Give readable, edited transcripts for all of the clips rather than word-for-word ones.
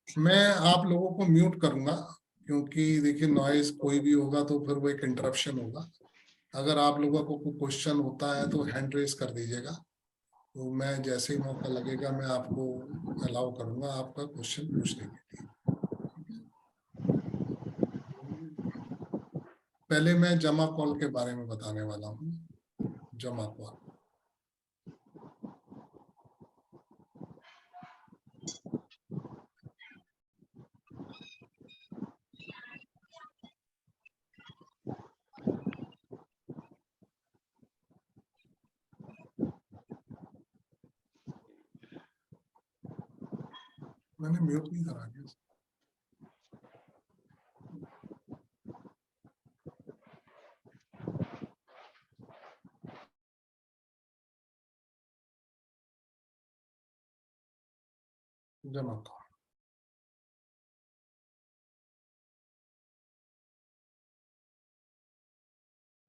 मैं आप लोगों को म्यूट करूंगा क्योंकि देखिए नॉइज कोई भी होगा तो फिर वो एक इंटरप्शन होगा। अगर आप लोगों को कोई क्वेश्चन होता है तो हैंड रेस कर दीजिएगा, तो मैं जैसे ही मौका लगेगा मैं आपको अलाउ करूंगा आपका क्वेश्चन पूछने के लिए। पहले मैं जमा कॉल के बारे में बताने वाला हूँ। जमा कॉल, मैंने म्यूट नहीं करा दिया। जमा कॉल,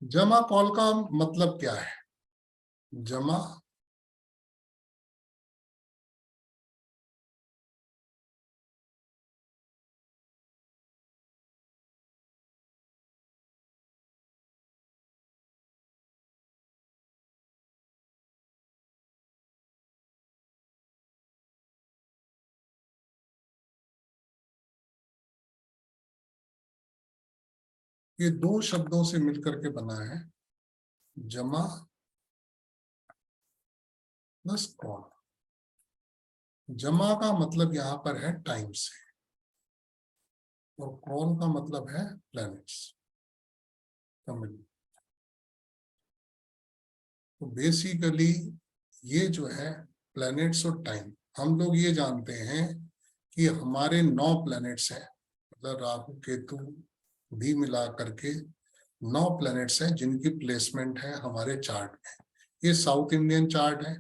जमा कॉल का मतलब क्या है? जमा ये दो शब्दों से मिलकर के बना है, जमा प्लस कॉल। जमा का मतलब यहाँ पर है टाइम से और कॉल का मतलब है प्लैनेट्स। तो बेसिकली ये जो है प्लैनेट्स और टाइम, हम लोग ये जानते हैं कि हमारे 9 प्लैनेट्स हैं, मतलब राहु केतु भी मिला करके 9 प्लैनेट्स हैं जिनकी प्लेसमेंट है हमारे चार्ट में। ये साउथ इंडियन चार्ट है,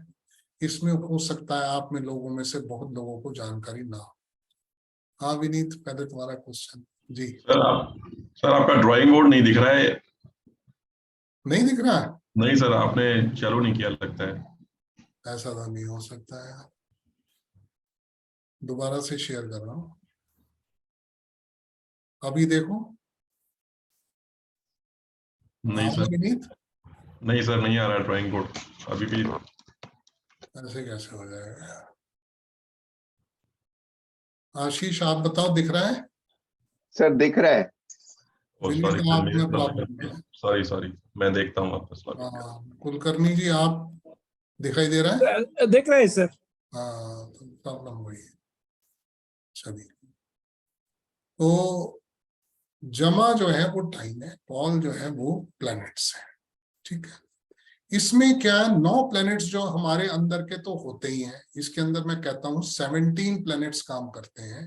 इसमें हो सकता है आप में लोगों में से बहुत लोगों को जानकारी ना हो। हाँ विनीत, पहले तुम्हारा क्वेश्चन जी। सर आपका ड्राइंग बोर्ड नहीं दिख रहा है। नहीं दिख रहा है? नहीं सर, आपने चालू नहीं किया लगता है। ऐसा तो नहीं हो सकता है, दोबारा से शेयर कर रहा हूँ, अभी देखो। नहीं सर, विनीत नहीं सर, नहीं आ रहा ड्राइंग बोर्ड अभी भी। ऐसे कैसे हो जाएगा? आशीष आप बताओ, दिख रहा है? सर दिख रहा है। विनीत आप में प्रॉब्लम है। सॉरी सॉरी, मैं देखता हूँ वापस। हाँ कुलकर्णी जी, आप दिखाई दे रहा है? देख रहे हैं सर। हाँ तो प्रॉब्लम वही है। चलिए, तो जमा जो है वो टाइम है, कॉल जो है वो प्लैनेट्स है। ठीक है, इसमें क्या है, 9 प्लैनेट्स जो हमारे अंदर के तो होते ही हैं, इसके अंदर मैं कहता हूँ 17 प्लैनेट्स काम करते हैं।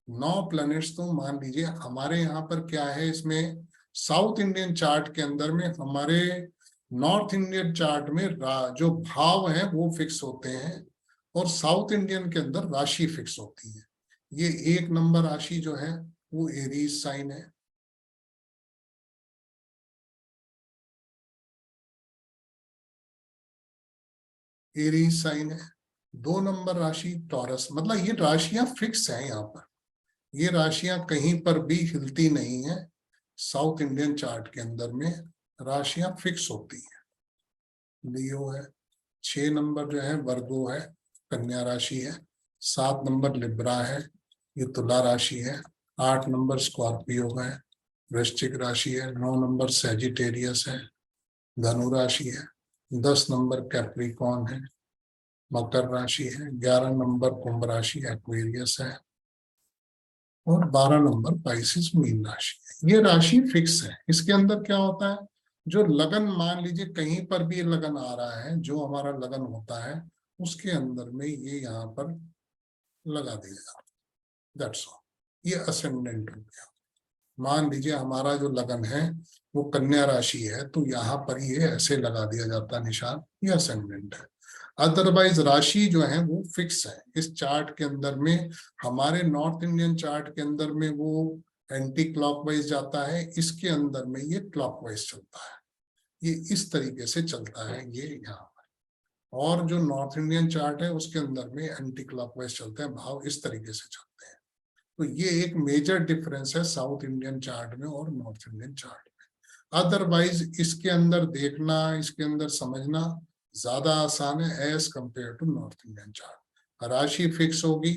9 प्लैनेट्स तो मान लीजिए हमारे यहाँ पर क्या है, इसमें साउथ इंडियन चार्ट के अंदर में हमारे नॉर्थ इंडियन चार्ट में जो भाव है वो फिक्स होते हैं और साउथ इंडियन के अंदर राशि फिक्स होती है। ये 1 नंबर राशि जो है वो एरीज साइन है, एरीज साइन है। 2 नंबर राशि टॉरस, मतलब ये राशियां फिक्स हैं यहाँ पर, ये राशियां कहीं पर भी हिलती नहीं है। साउथ इंडियन चार्ट के अंदर में राशियां फिक्स होती हैं। लियो है, 6 नंबर जो है वर्गो है, कन्या राशि है। 7 नंबर लिब्रा है, ये तुला राशि है। 8 नंबर स्कॉर्पियो है, वृश्चिक राशि है। 9 नंबर सैजिटेरियस है, धनु राशि है। 10 नंबर कैप्रिकॉन है, मकर राशि है। 11 नंबर कुंभ राशि एक्वेरियस है और 12 नंबर पाइसिस मीन राशि है। ये राशि फिक्स है। इसके अंदर क्या होता है, जो लगन, मान लीजिए कहीं पर भी लगन आ रहा है, जो हमारा लगन होता है उसके अंदर में ये यहाँ पर लगा दिया, दैट्स ऑल। ये असेंडेंट हो गया। मान लीजिए हमारा जो लगन है वो कन्या राशि है, तो यहाँ पर ये ऐसे लगा दिया जाता है निशान, ये असेंडेंट है। अदरवाइज राशि जो है वो फिक्स है इस चार्ट के अंदर में। हमारे नॉर्थ इंडियन चार्ट के अंदर में वो एंटी क्लॉकवाइज जाता है, इसके अंदर में ये क्लॉकवाइज चलता है। ये इस तरीके से चलता है ये यहाँ पर। और जो नॉर्थ इंडियन चार्ट है उसके अंदर में एंटी क्लॉकवाइज चलते हैं, भाव इस तरीके से चलते हैं। तो ये एक मेजर डिफरेंस है साउथ इंडियन चार्ट में और नॉर्थ इंडियन चार्ट में। अदरवाइज इसके अंदर देखना, इसके अंदर समझना ज्यादा आसान है as compared to north Indian chart. राशि फिक्स होगी,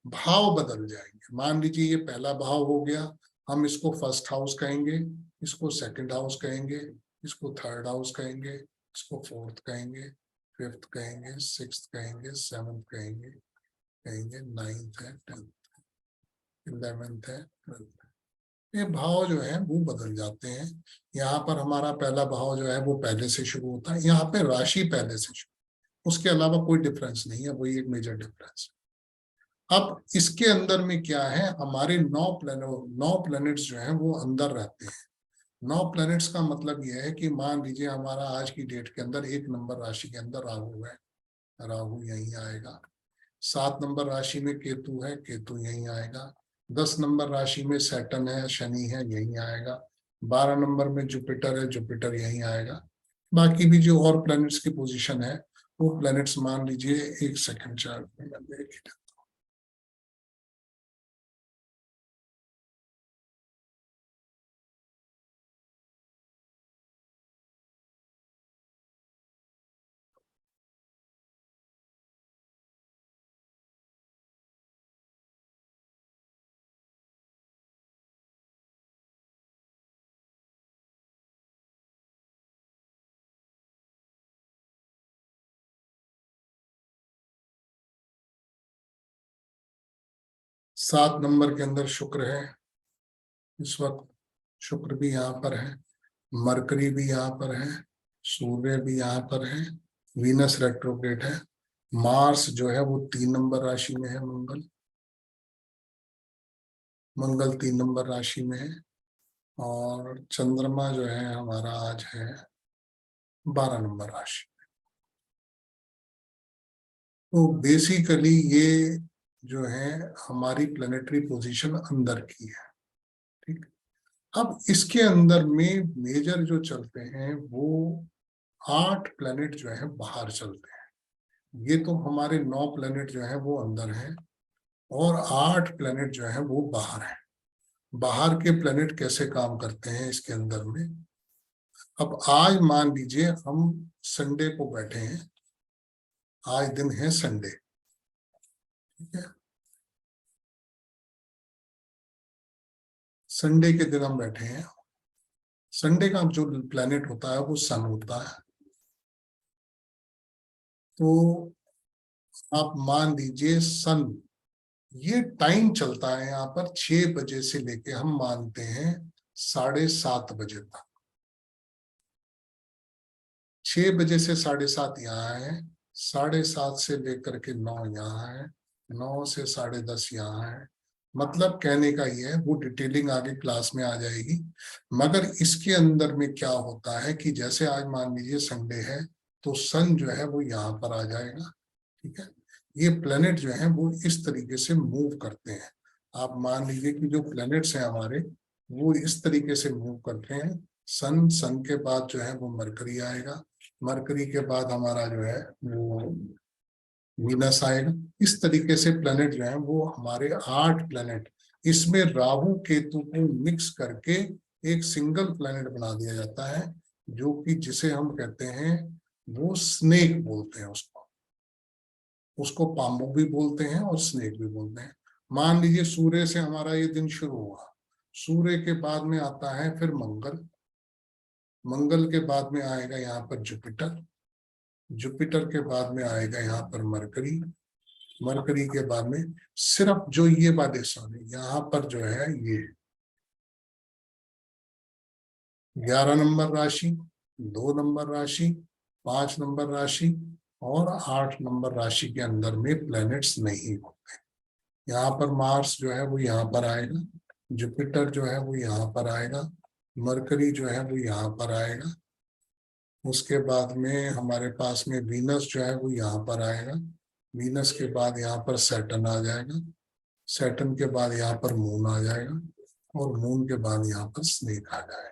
भाव बदल जाएंगे। मान लीजिए ये पहला भाव हो गया, हम इसको फर्स्ट हाउस कहेंगे, इसको सेकंड हाउस कहेंगे, इसको थर्ड हाउस कहेंगे, इसको फोर्थ कहेंगे, फिफ्थ कहेंगे, सिक्स्थ कहेंगे, सेवंथ कहेंगे, नाइन्थ है, 11th है, 12th है। ये भाव जो है वो बदल जाते हैं। यहाँ पर हमारा पहला भाव जो है वो पहले से शुरू होता है, यहाँ पे राशि पहले से शुरू, उसके अलावा कोई डिफरेंस नहीं है, वही एक मेजर डिफरेंस है। अब इसके अंदर में क्या है, हमारे 9 प्लैनेट्स जो हैं वो अंदर रहते हैं। 9 प्लैनेट्स का मतलब यह है कि मान लीजिए हमारा आज की डेट के अंदर 1 नंबर राशि के अंदर राहु है, राहु यहीं आएगा। 7 नंबर राशि में केतु है, केतु यहीं आएगा। 10 नंबर राशि में सैटर्न है, शनि है, यहीं आएगा। 12 नंबर में जुपिटर है, जुपिटर यहीं आएगा। बाकी भी जो और प्लैनेट्स की पोजीशन है वो प्लैनेट्स मान लीजिए, एक सेकंड चार्ट में मैं देख ही लेता हूं। सात नंबर के अंदर शुक्र है, इस वक्त शुक्र भी यहाँ पर है, मरकरी भी यहाँ पर है, सूर्य भी यहाँ पर है, वीनस रेट्रोग्रेड है। मार्स जो है वो 3 नंबर राशि में है, मंगल 3 नंबर राशि में है, और चंद्रमा जो है हमारा आज है 12 नंबर राशि। तो बेसिकली ये जो है हमारी प्लेनेटरी पोजीशन अंदर की है, ठीक। अब इसके अंदर में मेजर जो चलते हैं वो 8 प्लेनेट जो है बाहर चलते हैं। ये तो हमारे 9 प्लेनेट जो है वो अंदर हैं और 8 प्लेनेट जो है वो बाहर हैं। बाहर के प्लेनेट कैसे काम करते हैं इसके अंदर में, अब आज मान लीजिए हम संडे को बैठे हैं, आज दिन है संडे, ठीक है। संडे के दिन हम बैठे हैं, संडे का जो प्लेनेट होता है वो सन होता है। तो आप मान लीजिए सन, ये टाइम चलता है यहाँ पर 6 बजे से लेके हम मानते हैं 7:30 बजे तक। 6 बजे से 7:30 यहाँ है, 7:30 से लेकर के 9 यहाँ है, 9 से 10:30 यहाँ है। मतलब कहने का ये है, वो डिटेलिंग आगे क्लास में आ जाएगी। मगर इसके अंदर में क्या होता है कि जैसे आज मान लीजिए संडे है तो सन जो है वो यहाँ पर आ जाएगा, ठीक है। ये प्लेनेट जो है वो इस तरीके से मूव करते हैं। आप मान लीजिए कि जो प्लेनेट्स हैं हमारे वो इस तरीके से मूव करते हैं। सन के बाद जो है वो मरकरी आएगा, मरकरी के बाद हमारा जो है वो वीनस आएगा। इस तरीके से प्लेनेट जो है वो हमारे 8 प्लेनेट, इसमें राहु केतु को मिक्स करके एक सिंगल प्लेनेट बना दिया जाता है, जो कि जिसे हम कहते हैं वो स्नेक बोलते हैं। उसको पाम्बू भी बोलते हैं और स्नेक भी बोलते हैं। मान लीजिए सूर्य से हमारा ये दिन शुरू हुआ, सूर्य के बाद में आता है फिर मंगल, मंगल के बाद में आएगा यहाँ पर जुपिटर, जुपिटर के बाद में आएगा यहाँ पर मरकरी, मरकरी के बाद में सिर्फ जो ये वाले सॉरी यहाँ पर जो है ये 11 नंबर राशि, 2 नंबर राशि, 5 नंबर राशि और 8 नंबर राशि के अंदर में प्लैनेट्स नहीं होते। यहाँ पर मार्स जो है वो यहाँ पर आएगा, जुपिटर जो है वो यहाँ पर आएगा, मरकरी जो है वो यहाँ पर आएगा। उसके बाद में हमारे पास में वीनस जो है वो यहाँ पर आएगा, वीनस के बाद यहाँ पर सैटर्न आ जाएगा, सैटर्न के बाद यहाँ पर मून आ जाएगा और मून के बाद यहाँ पर स्नेक आ जाएगा।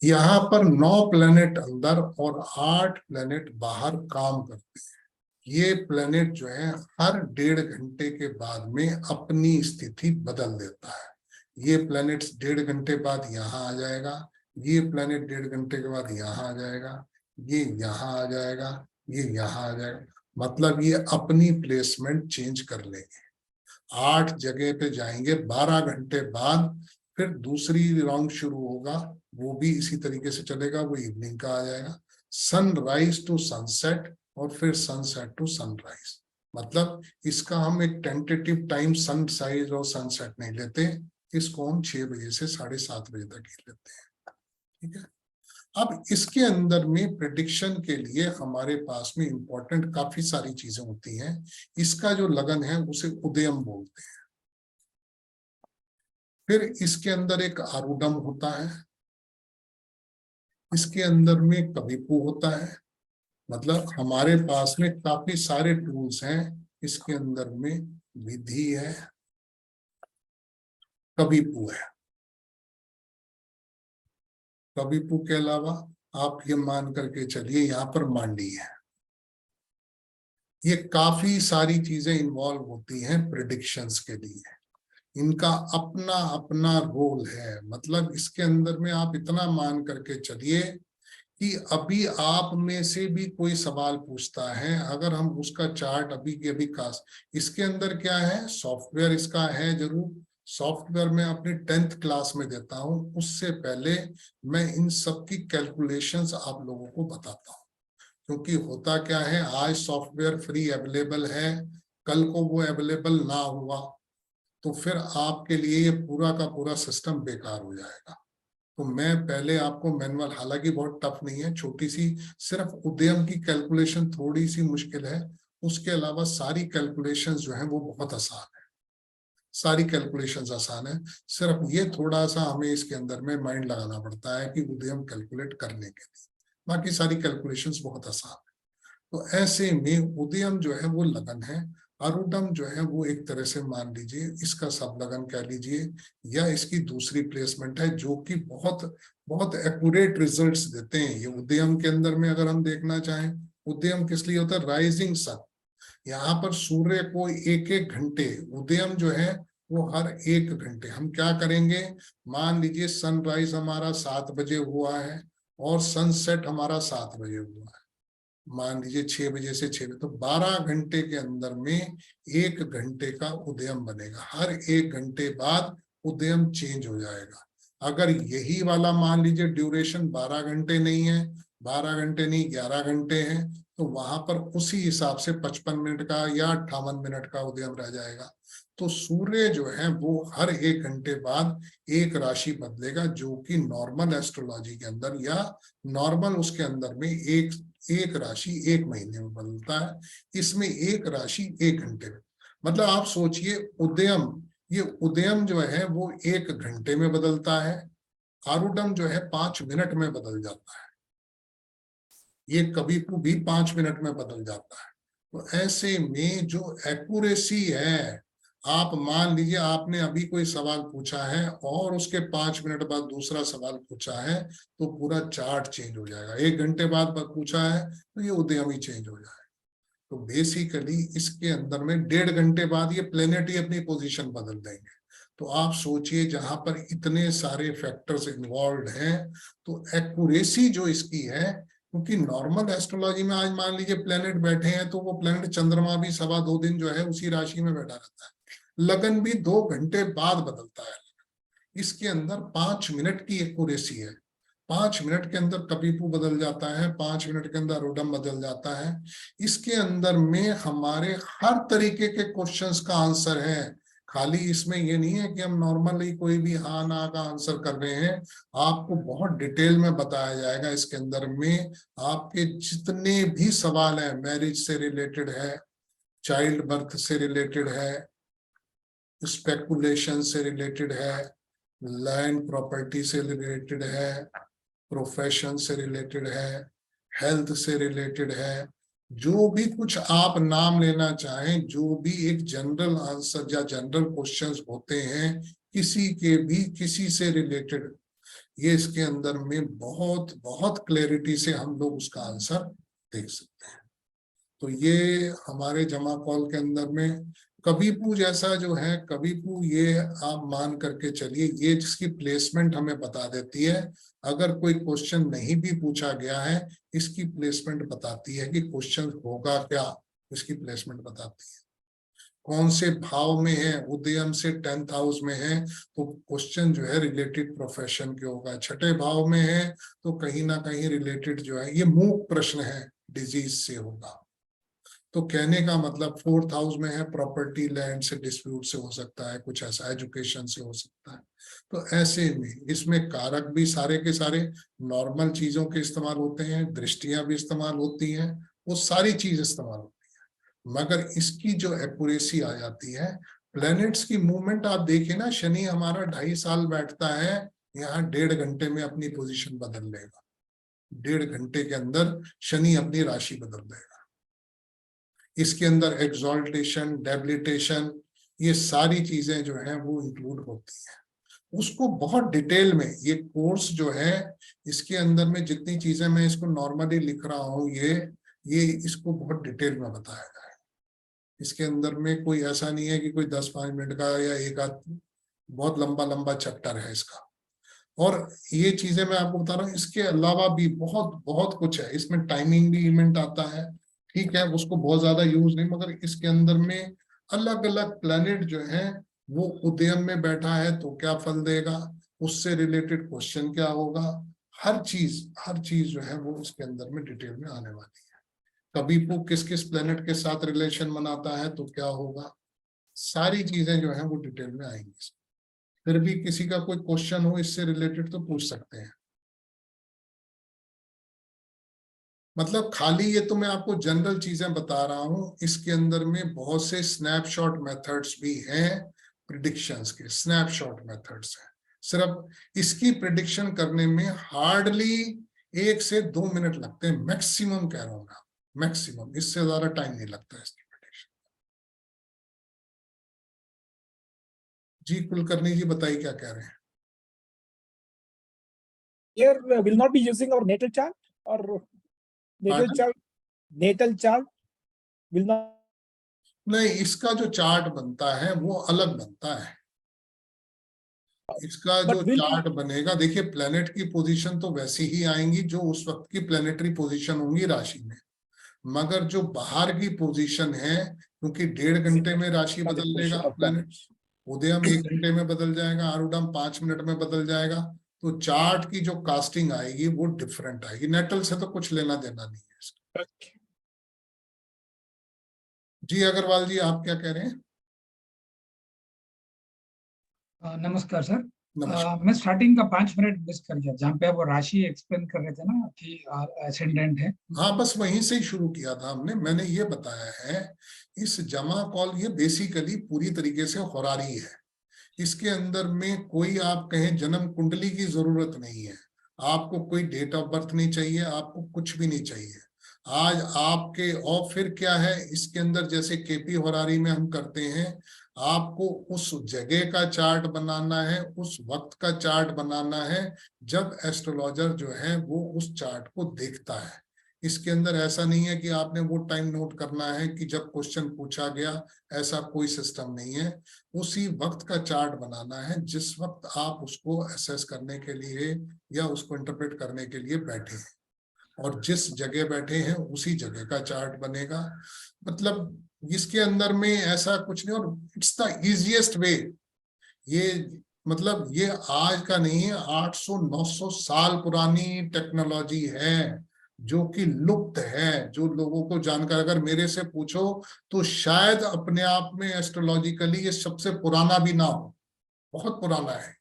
यहाँ पर 9 प्लेनेट अंदर और 8 प्लेनेट बाहर काम करते हैं। ये प्लेनेट जो है हर 1.5 घंटे के बाद में अपनी स्थिति बदल देता है। ये प्लेनेट 1.5 घंटे बाद यहाँ आ जाएगा, ये प्लेनेट 1.5 घंटे के बाद यहाँ आ जाएगा, ये यहाँ आ जाएगा, ये यहाँ आ जाएगा। मतलब ये अपनी प्लेसमेंट चेंज कर लेंगे, 8 जगह पे जाएंगे। 12 घंटे बाद फिर दूसरी राउंड शुरू होगा, वो भी इसी तरीके से चलेगा, वो इवनिंग का आ जाएगा। सनराइज टू सनसेट और फिर सनसेट टू सनराइज। मतलब इसका हम एक टेंटेटिव टाइम सनराइज और सनसेट नहीं लेते, इसको हम 6 बजे से 7:30 बजे तक ही लेते हैं। ठीक है। अब इसके अंदर में प्रेडिक्शन के लिए हमारे पास में इंपॉर्टेंट काफी सारी चीजें होती हैं। इसका जो लगन है उसे उदयम बोलते हैं। फिर इसके अंदर एक आरूढम होता है, इसके अंदर में कविपु होता है। मतलब हमारे पास में काफी सारे टूल्स हैं। इसके अंदर में विधि है, कविपु है। कविपु के अलावा आप ये मान करके चलिए यहाँ पर मांडी है। ये काफी सारी चीजें इन्वॉल्व होती हैं प्रेडिक्शंस के लिए। इनका अपना अपना रोल है। मतलब इसके अंदर में आप इतना मान करके चलिए कि अभी आप में से भी कोई सवाल पूछता है, अगर हम उसका चार्ट अभी के अभी इसके अंदर क्या है, सॉफ्टवेयर इसका है जरूर। सॉफ्टवेयर मैं अपनी 10th क्लास में देता हूं, उससे पहले मैं इन सब की कैलकुलेशंस आप लोगों को बताता हूं। क्योंकि होता क्या है, आज सॉफ्टवेयर फ्री अवेलेबल है, कल को वो अवेलेबल ना हुआ तो फिर आपके लिए ये पूरा का पूरा सिस्टम बेकार हो जाएगा। तो मैं पहले आपको मैनुअल, हालांकि बहुत टफ नहीं है, छोटी सी सिर्फ उदयम की कैलकुलेशन थोड़ी सी मुश्किल है, उसके अलावा सारी कैलकुलेशंस जो है वो बहुत आसान है। सारी कैलकुलेशंस आसान है, सिर्फ ये थोड़ा सा हमें इसके अंदर में माइंड लगाना पड़ता है कि उदयम कैलकुलेट करने के लिए। बाकी सारी कैलकुलेशंस बहुत आसान है। तो ऐसे में उदयम जो है वो लगन है, आरूढम जो है वो एक तरह से मान लीजिए इसका सब लगन कह लीजिए, या इसकी दूसरी प्लेसमेंट है, जो कि बहुत बहुत एक्यूरेट रिजल्ट्स देते हैं। ये उदयम के अंदर में अगर हम देखना चाहें, उदयम किस लिए होता है, राइजिंग सन। यहाँ पर सूर्य को 1-1 घंटे, उदयम जो है वो हर 1 घंटे हम क्या करेंगे, मान लीजिए सनराइज हमारा 7 बजे हुआ है और सनसेट हमारा 7 बजे हुआ है, मान लीजिए 6 बजे से 6 बजे, तो 12 घंटे के अंदर में 1 घंटे का उदयम बनेगा। हर 1 घंटे बाद उदयम चेंज हो जाएगा। अगर यही वाला मान लीजिए ड्यूरेशन 12 घंटे नहीं है, 12 घंटे नहीं 11 घंटे हैं, तो वहां पर उसी हिसाब से 55 मिनट का या 58 मिनट का उदयम रह जाएगा। तो सूर्य जो है वो हर 1 घंटे बाद एक राशि बदलेगा, जो कि नॉर्मल एस्ट्रोलॉजी के अंदर या नॉर्मल उसके अंदर में एक राशि 1 महीने में बदलता है, इसमें एक राशि 1 घंटे में। मतलब आप सोचिए उदयम, ये उदयम जो है वो 1 घंटे में बदलता है, आरूढम जो है 5 मिनट में बदल जाता है, ये कविपु भी 5 मिनट में बदल जाता है। तो ऐसे में जो एक्यूरेसी है, आप मान लीजिए आपने अभी कोई सवाल पूछा है और उसके 5 मिनट बाद दूसरा सवाल पूछा है, तो पूरा चार्ट चेंज हो जाएगा। 1 घंटे बाद पूछा है तो ये उदयम ही चेंज हो जाएगा। तो बेसिकली इसके अंदर में 1.5 घंटे बाद ये प्लेनेट ही अपनी पोजीशन बदल देंगे। तो आप सोचिए, जहां पर इतने सारे फैक्टर्स इन्वॉल्व हैं, तो एक्यूरेसी जो इसकी है, क्योंकि नॉर्मल एस्ट्रोलॉजी में आज मान लीजिए प्लेनेट बैठे हैं, तो वो प्लेनेट चंद्रमा भी 2.25 दिन जो है उसी राशि में बैठा रहता है, लगन भी 2 घंटे बाद बदलता है। इसके अंदर 5 मिनट की एक्यूरेसी है, 5 मिनट के अंदर कविपु बदल जाता है, 5 मिनट के अंदर आरूढम बदल जाता है। इसके अंदर में हमारे हर तरीके के क्वेश्चंस का आंसर है। खाली इसमें ये नहीं है कि हम नॉर्मली कोई भी हाँ ना का आंसर कर रहे हैं, आपको बहुत डिटेल में बताया जाएगा। इसके अंदर में आपके जितने भी सवाल है, मैरिज से रिलेटेड है, चाइल्ड बर्थ से रिलेटेड है, स्पेकुलेशन से रिलेटेड है, लैंड प्रॉपर्टी से रिलेटेड है, प्रोफेशन से रिलेटेड है, हेल्थ से रिलेटेड है, जो भी कुछ आप नाम लेना चाहें, जो भी एक जनरल आंसर या जनरल क्वेश्चंस होते हैं किसी के भी किसी से रिलेटेड, ये इसके अंदर में बहुत बहुत क्लैरिटी से हम लोग उसका आंसर देख सकते हैं। तो ये हमारे जमा कॉल के अंदर में कबीपू जैसा जो है, कबीपू ये आप मान करके चलिए, ये जिसकी प्लेसमेंट हमें बता देती है। अगर कोई क्वेश्चन नहीं भी पूछा गया है, इसकी प्लेसमेंट बताती है कि क्वेश्चन होगा क्या, इसकी प्लेसमेंट बताती है। कौन से भाव में है, उदयम से 10th हाउस में है तो क्वेश्चन जो है रिलेटेड प्रोफेशन के होगा। छठे भाव में है तो कहीं ना कहीं रिलेटेड जो है, ये मूक प्रश्न है, डिजीज से होगा। तो कहने का मतलब 4th हाउस में है, प्रॉपर्टी लैंड से डिस्प्यूट से हो सकता है, कुछ ऐसा एजुकेशन से हो सकता है। तो ऐसे में इसमें कारक भी सारे के सारे नॉर्मल चीजों के इस्तेमाल होते हैं, दृष्टियां भी इस्तेमाल होती हैं, वो सारी चीज इस्तेमाल होती है। मगर इसकी जो एक्यूरेसी आ जाती है, प्लैनेट्स की मूवमेंट आप देखिए ना, शनि हमारा 2.5 साल बैठता है, यहाँ 1.5 घंटे में अपनी पोजीशन बदल लेगा। 1.5 घंटे के अंदर शनि अपनी राशि बदल देगा। इसके अंदर एक्सॉल्टेशन, डेबिलिटेशन, ये सारी चीजें जो हैं वो इंक्लूड होती हैं। उसको बहुत डिटेल में, ये कोर्स जो है इसके अंदर में जितनी चीजें मैं इसको नॉर्मली लिख रहा हूँ, ये इसको बहुत डिटेल में बताया गया है। इसके अंदर में कोई ऐसा नहीं है कि कोई 10-5 मिनट का या एक आध बहुत लंबा लंबा चैप्टर है इसका। और ये चीजें मैं आपको बता रहा हूँ, इसके अलावा भी बहुत बहुत कुछ है इसमें। टाइमिंग भी इवेंट आता है, ठीक है, उसको बहुत ज्यादा यूज नहीं, मगर इसके अंदर में अलग अलग प्लैनेट जो है वो उदयम में बैठा है तो क्या फल देगा, उससे रिलेटेड क्वेश्चन क्या होगा, हर चीज जो है वो इसके अंदर में डिटेल में आने वाली है। कभी वो किस किस प्लैनेट के साथ रिलेशन बनाता है तो क्या होगा, सारी चीजें जो है वो डिटेल में आएंगी। फिर भी किसी का कोई क्वेश्चन हो इससे रिलेटेड तो पूछ सकते हैं। मतलब खाली ये तो मैं आपको जनरल चीजें बता रहा हूं, इसके अंदर में बहुत से स्नैपशॉट मेथड्स भी हैं, प्रिडिक्शंस के स्नैपशॉट मेथड्स हैं। सिर्फ इसकी प्रिडिक्शन करने में हार्डली 1 से 2 मिनट लगते हैं, मैक्सिमम कह रहा हूं मैं, मैक्सिमम, इससे ज्यादा टाइम नहीं लगता है इसकी प्रिडिक्शन। जी कुलकर्णी जी बताइए क्या कह रहे हैं। Here will not be using our natal chart, or natal Pardon? chart, natal chart will not. नहीं, इसका जो चार्ट बनता है वो अलग बनता है। इसका But जो will चार्ट बनेगा, देखिए प्लेनेट की पोजीशन तो वैसी ही आएंगी जो उस वक्त की प्लेनेटरी पोजीशन होंगी राशि में, मगर जो बाहर की पोजीशन है, क्योंकि 1.5 घंटे में राशि बदल लेगा प्लेनेट, उदयम 1 घंटे में बदल जाएगा, आरूढ़ 5 मिनट में बदल जाएगा, तो चार्ट की जो कास्टिंग आएगी वो डिफरेंट आएगी। नेटल से तो कुछ लेना देना नहीं है इसका। जी अग्रवाल जी आप क्या कह रहे हैं। नमस्कार सर। नमस्कार। मैं स्टार्टिंग का 5 मिनट मिस कर गया, जहाँ पे आप वो राशि एक्सप्लेन कर रहे थे ना कि एसेंडेंट है। हाँ बस वहीं से ही शुरू किया था हमने, मैंने ये बताया है इस जमा कॉल ये बेसिकली पूरी तरीके से होरारी है। इसके अंदर में कोई आप कहें जन्म कुंडली की जरूरत नहीं है, आपको कोई डेट ऑफ बर्थ नहीं चाहिए, आपको कुछ भी नहीं चाहिए। आज आपके, और फिर क्या है इसके अंदर, जैसे केपी होरारी में हम करते हैं, आपको उस जगह का चार्ट बनाना है, उस वक्त का चार्ट बनाना है जब एस्ट्रोलॉजर जो है वो उस चार्ट को देखता है। इसके अंदर ऐसा नहीं है कि आपने वो टाइम नोट करना है कि जब क्वेश्चन पूछा गया, ऐसा कोई सिस्टम नहीं है। उसी वक्त का चार्ट बनाना है जिस वक्त आप उसको असेस करने के लिए या उसको इंटरप्रेट करने के लिए बैठे हैं, और जिस जगह बैठे हैं उसी जगह का चार्ट बनेगा। मतलब इसके अंदर में ऐसा कुछ नहीं, और इट्स द इजीएस्ट वे। ये मतलब ये आज का नहीं है, 800-900 साल पुरानी टेक्नोलॉजी है जो कि लुप्त है, जो लोगों को जानकर, अगर मेरे से पूछो तो शायद अपने आप में एस्ट्रोलॉजिकली ये सबसे पुराना भी ना हो, बहुत पुराना है।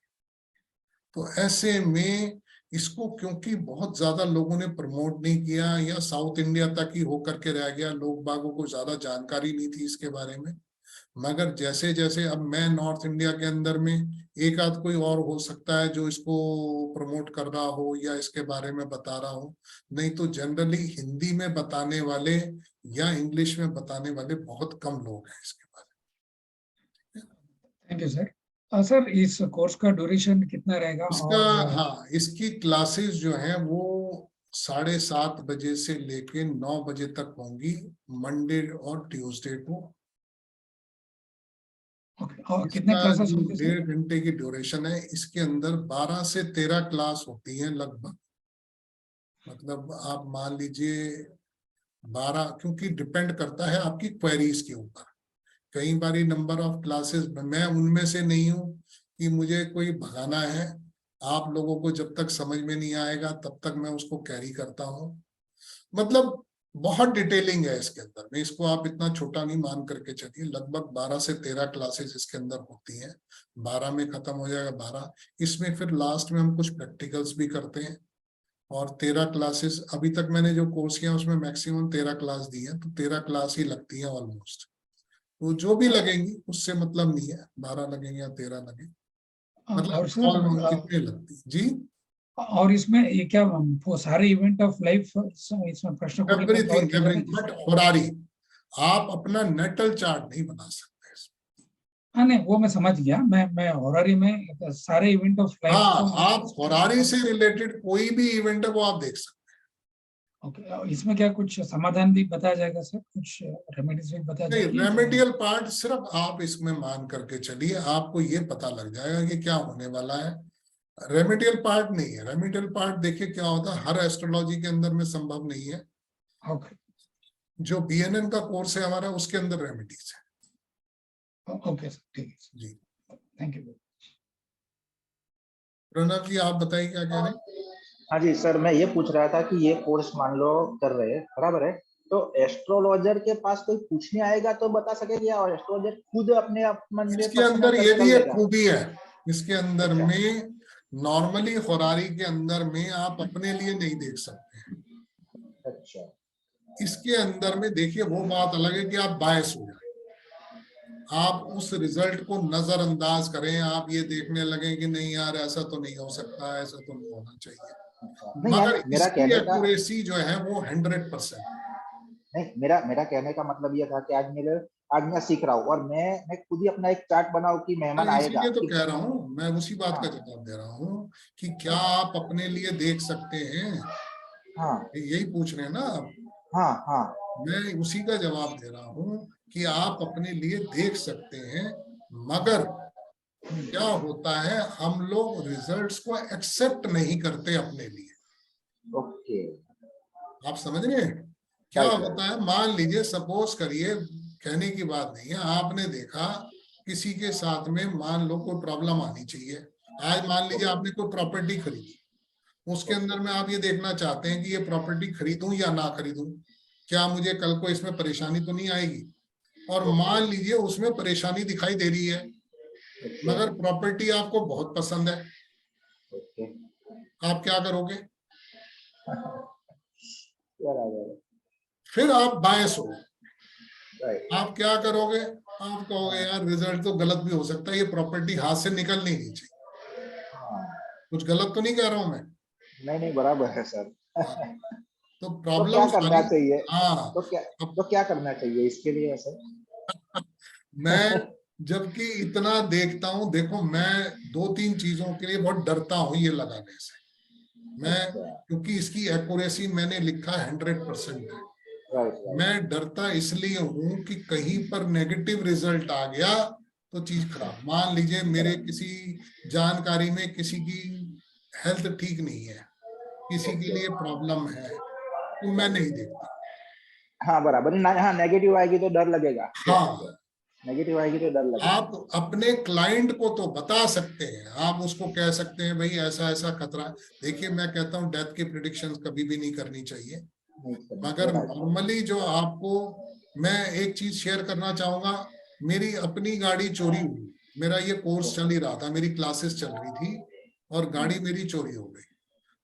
तो ऐसे में इसको क्योंकि बहुत ज्यादा लोगों ने प्रमोट नहीं किया या साउथ इंडिया तक ही होकर के रह गया, लोग बागों को ज्यादा जानकारी नहीं थी इसके बारे में। मगर जैसे जैसे अब मैं नॉर्थ इंडिया के अंदर में, एक आध कोई और हो सकता है जो इसको प्रमोट कर रहा हो या इसके बारे में बता रहा हो, नहीं तो जनरली हिंदी में बताने वाले या इंग्लिश में बताने वाले बहुत कम लोग हैं इसके बारे में। Thank you sir. सर इस कोर्स का ड्यूरेशन कितना रहेगा? इसका, और हाँ इसकी क्लासेस जो हैं वो 7:30 बजे से लेके 9 बजे तक होंगी, मंडे और ट्यूसडे को। ओके, और कितने इसका क्लासेस जो होंगे सर? 1.5 घंटे की ड्यूरेशन है, इसके अंदर 12 से 13 क्लास होती हैं लगभग। मतलब आप मान लीजिए 12, क्योंकि डिपेंड करता है आपकी क्वेरीज के ऊपर। कई बारी नंबर ऑफ क्लासेस, मैं उनमें से नहीं हूं कि मुझे कोई भगाना है। आप लोगों को जब तक समझ में नहीं आएगा तब तक मैं उसको कैरी करता हूं। मतलब बहुत डिटेलिंग है इसके अंदर में, इसको आप इतना छोटा नहीं मान करके चलिए। लगभग 12 से 13 क्लासेस इसके अंदर होती हैं। 12 में खत्म हो जाएगा 12, इसमें फिर लास्ट में हम कुछ प्रैक्टिकल्स भी करते हैं। और 13 क्लासेस अभी तक मैंने जो कोर्स किया उसमें मैक्सिमम 13 क्लास दी है, तो 13 क्लास ही लगती है ऑलमोस्ट। तो जो भी लगेंगी उससे मतलब नहीं है, 12 लगेंगे या 13 लगे, और मतलब सर कितने लगती है जी। और इसमें ये क्या वो सारे इवेंट ऑफ लाइफ इसमें प्रश्न को कवर एवरीथिंग किया जाता है? बट होरारी आप अपना नेटल चार्ट नहीं बना सकते। हाँ नहीं, वो मैं समझ गया। मैं हॉररी में सारे इवेंट ऑफ लाइफ हाँ, आप होरारी से रिलेटेड कोई भी इवेंट है वो आप देख सकते ओके, इसमें क्या कुछ समाधान भी बताया जाएगा सर? कुछ रेमेडीज भी बताया हैं। नहीं, जाएगी? रेमेडियल पार्ट सिर्फ आप इसमें मान करके चलिए, आपको ये पता लग जाएगा कि क्या होने वाला है। रेमेडियल पार्ट नहीं है। रेमेडियल पार्ट देखिए क्या होता है, हर एस्ट्रोलॉजी के अंदर में संभव नहीं है। ओके जो BNN का कोर्स है हमारा, उसके अंदर रेमेडीज है। ओके सर, ठीक है जी, थैंक यू। प्रणव जी आप बताइए क्या कह रहे हैं। हाँ जी सर, मैं ये पूछ रहा था कि ये कोर्स मान लो कर रहे हैं, बराबर है, तो एस्ट्रोलॉजर के पास कोई पूछने आएगा तो बता सकेगा, और एस्ट्रोलॉजर खुद अपने आप मन में इसके पसंद अंदर ये कर भी एक लेगा? खूबी है, इसके अंदर अच्छा। में नॉर्मली होरारी के अंदर में आप अपने लिए नहीं देख सकते हैं। अच्छा इसके अंदर में देखिए वो बात अलग है कि आप बायस हो जाए, आप उस रिजल्ट को नजरअंदाज करें, आप ये देखने लगे कि नहीं यार ऐसा तो नहीं हो सकता, ऐसा तो नहीं होना चाहिए। नहीं यार, मगर मेरा इसकी कहने का एक्यूरेसी जो है वो 100%। नहीं, मेरा कहने का मतलब ये था कि आज मैं सीख रहा हूँ और मैं खुद ही अपना एक चार्ट बनाऊं कि मेहमान मैं आएगा इसीलिए तो कि कह रहा हूँ, मैं उसी बात का हाँ जवाब दे रहा हूँ कि क्या आप अपने लिए देख सकते हैं, हाँ यही पूछ रहे हैं ना आप। हाँ हाँ मैं उसी का जवाब दे रहा हूं कि आप अपने लिए देख सकते हैं, मगर क्या होता है हम लोग रिजल्ट्स को एक्सेप्ट नहीं करते अपने लिए। ओके आप समझ रहे हैं क्या राइट होता है। मान लीजिए, सपोज करिए, कहने की बात नहीं है, आपने देखा किसी के साथ में मान लो कोई प्रॉब्लम आनी चाहिए। आज मान लीजिए आपने कोई प्रॉपर्टी खरीदी, उसके अंदर में आप ये देखना चाहते हैं कि ये प्रॉपर्टी खरीदूं या ना खरीदूं, क्या मुझे कल को इसमें परेशानी तो नहीं आएगी। और मान लीजिए उसमें परेशानी दिखाई दे रही है, मगर प्रॉपर्टी आपको बहुत पसंद है, ओके आप क्या करोगे। बराबर फिर आप बायस हो, राइट आप क्या करोगे, आप कहोगे यार रिजल्ट तो गलत भी हो सकता है, ये प्रॉपर्टी हाथ से निकलनी नहीं चाहिए। हाँ कुछ गलत तो नहीं कह रहा हूं मैं। नहीं बराबर है सर। हाँ, तो तो क्या प्रॉब्लम करना सारी, चाहिए? हाँ। तो क्या अब तो क्या करना चाहिए इसके लिए सर? मैं जबकि इतना देखता हूं, देखो मैं 2-3 चीजों के लिए बहुत डरता हूं ये लगाने से। मैं, अच्छा क्योंकि इसकी एक्यूरेसी मैंने लिखा 100% है। राइट मैं डरता इसलिए हूं कि कहीं पर नेगेटिव रिजल्ट आ गया तो चीज खराब। मान लीजिए मेरे किसी जानकारी में किसी की हेल्थ ठीक नहीं है, किसी के ओके लिए प्रॉब्लम है, तो मैं नहीं देखता। हाँ बराबर ना, हाँ नेगेटिव आएगी तो डर लगेगा। हाँ, नेगेटिव आएगी तो डर लगेगा। आप अपने क्लाइंट को तो बता सकते हैं, आप उसको कह सकते हैं भाई ऐसा ऐसा खतरा। देखिए मैं कहता हूं डेथ की प्रिडिक्शंस कभी भी नहीं करनी चाहिए, नहीं करना चाहिए, मगर राइट नॉर्मली जो आपको, मैं एक चीज शेयर करना चाहूंगा। मेरी अपनी गाड़ी चोरी हुई, मेरा ये कोर्स चल ही रहा था, मेरी क्लासेस चल रही थी और गाड़ी मेरी चोरी हो गई।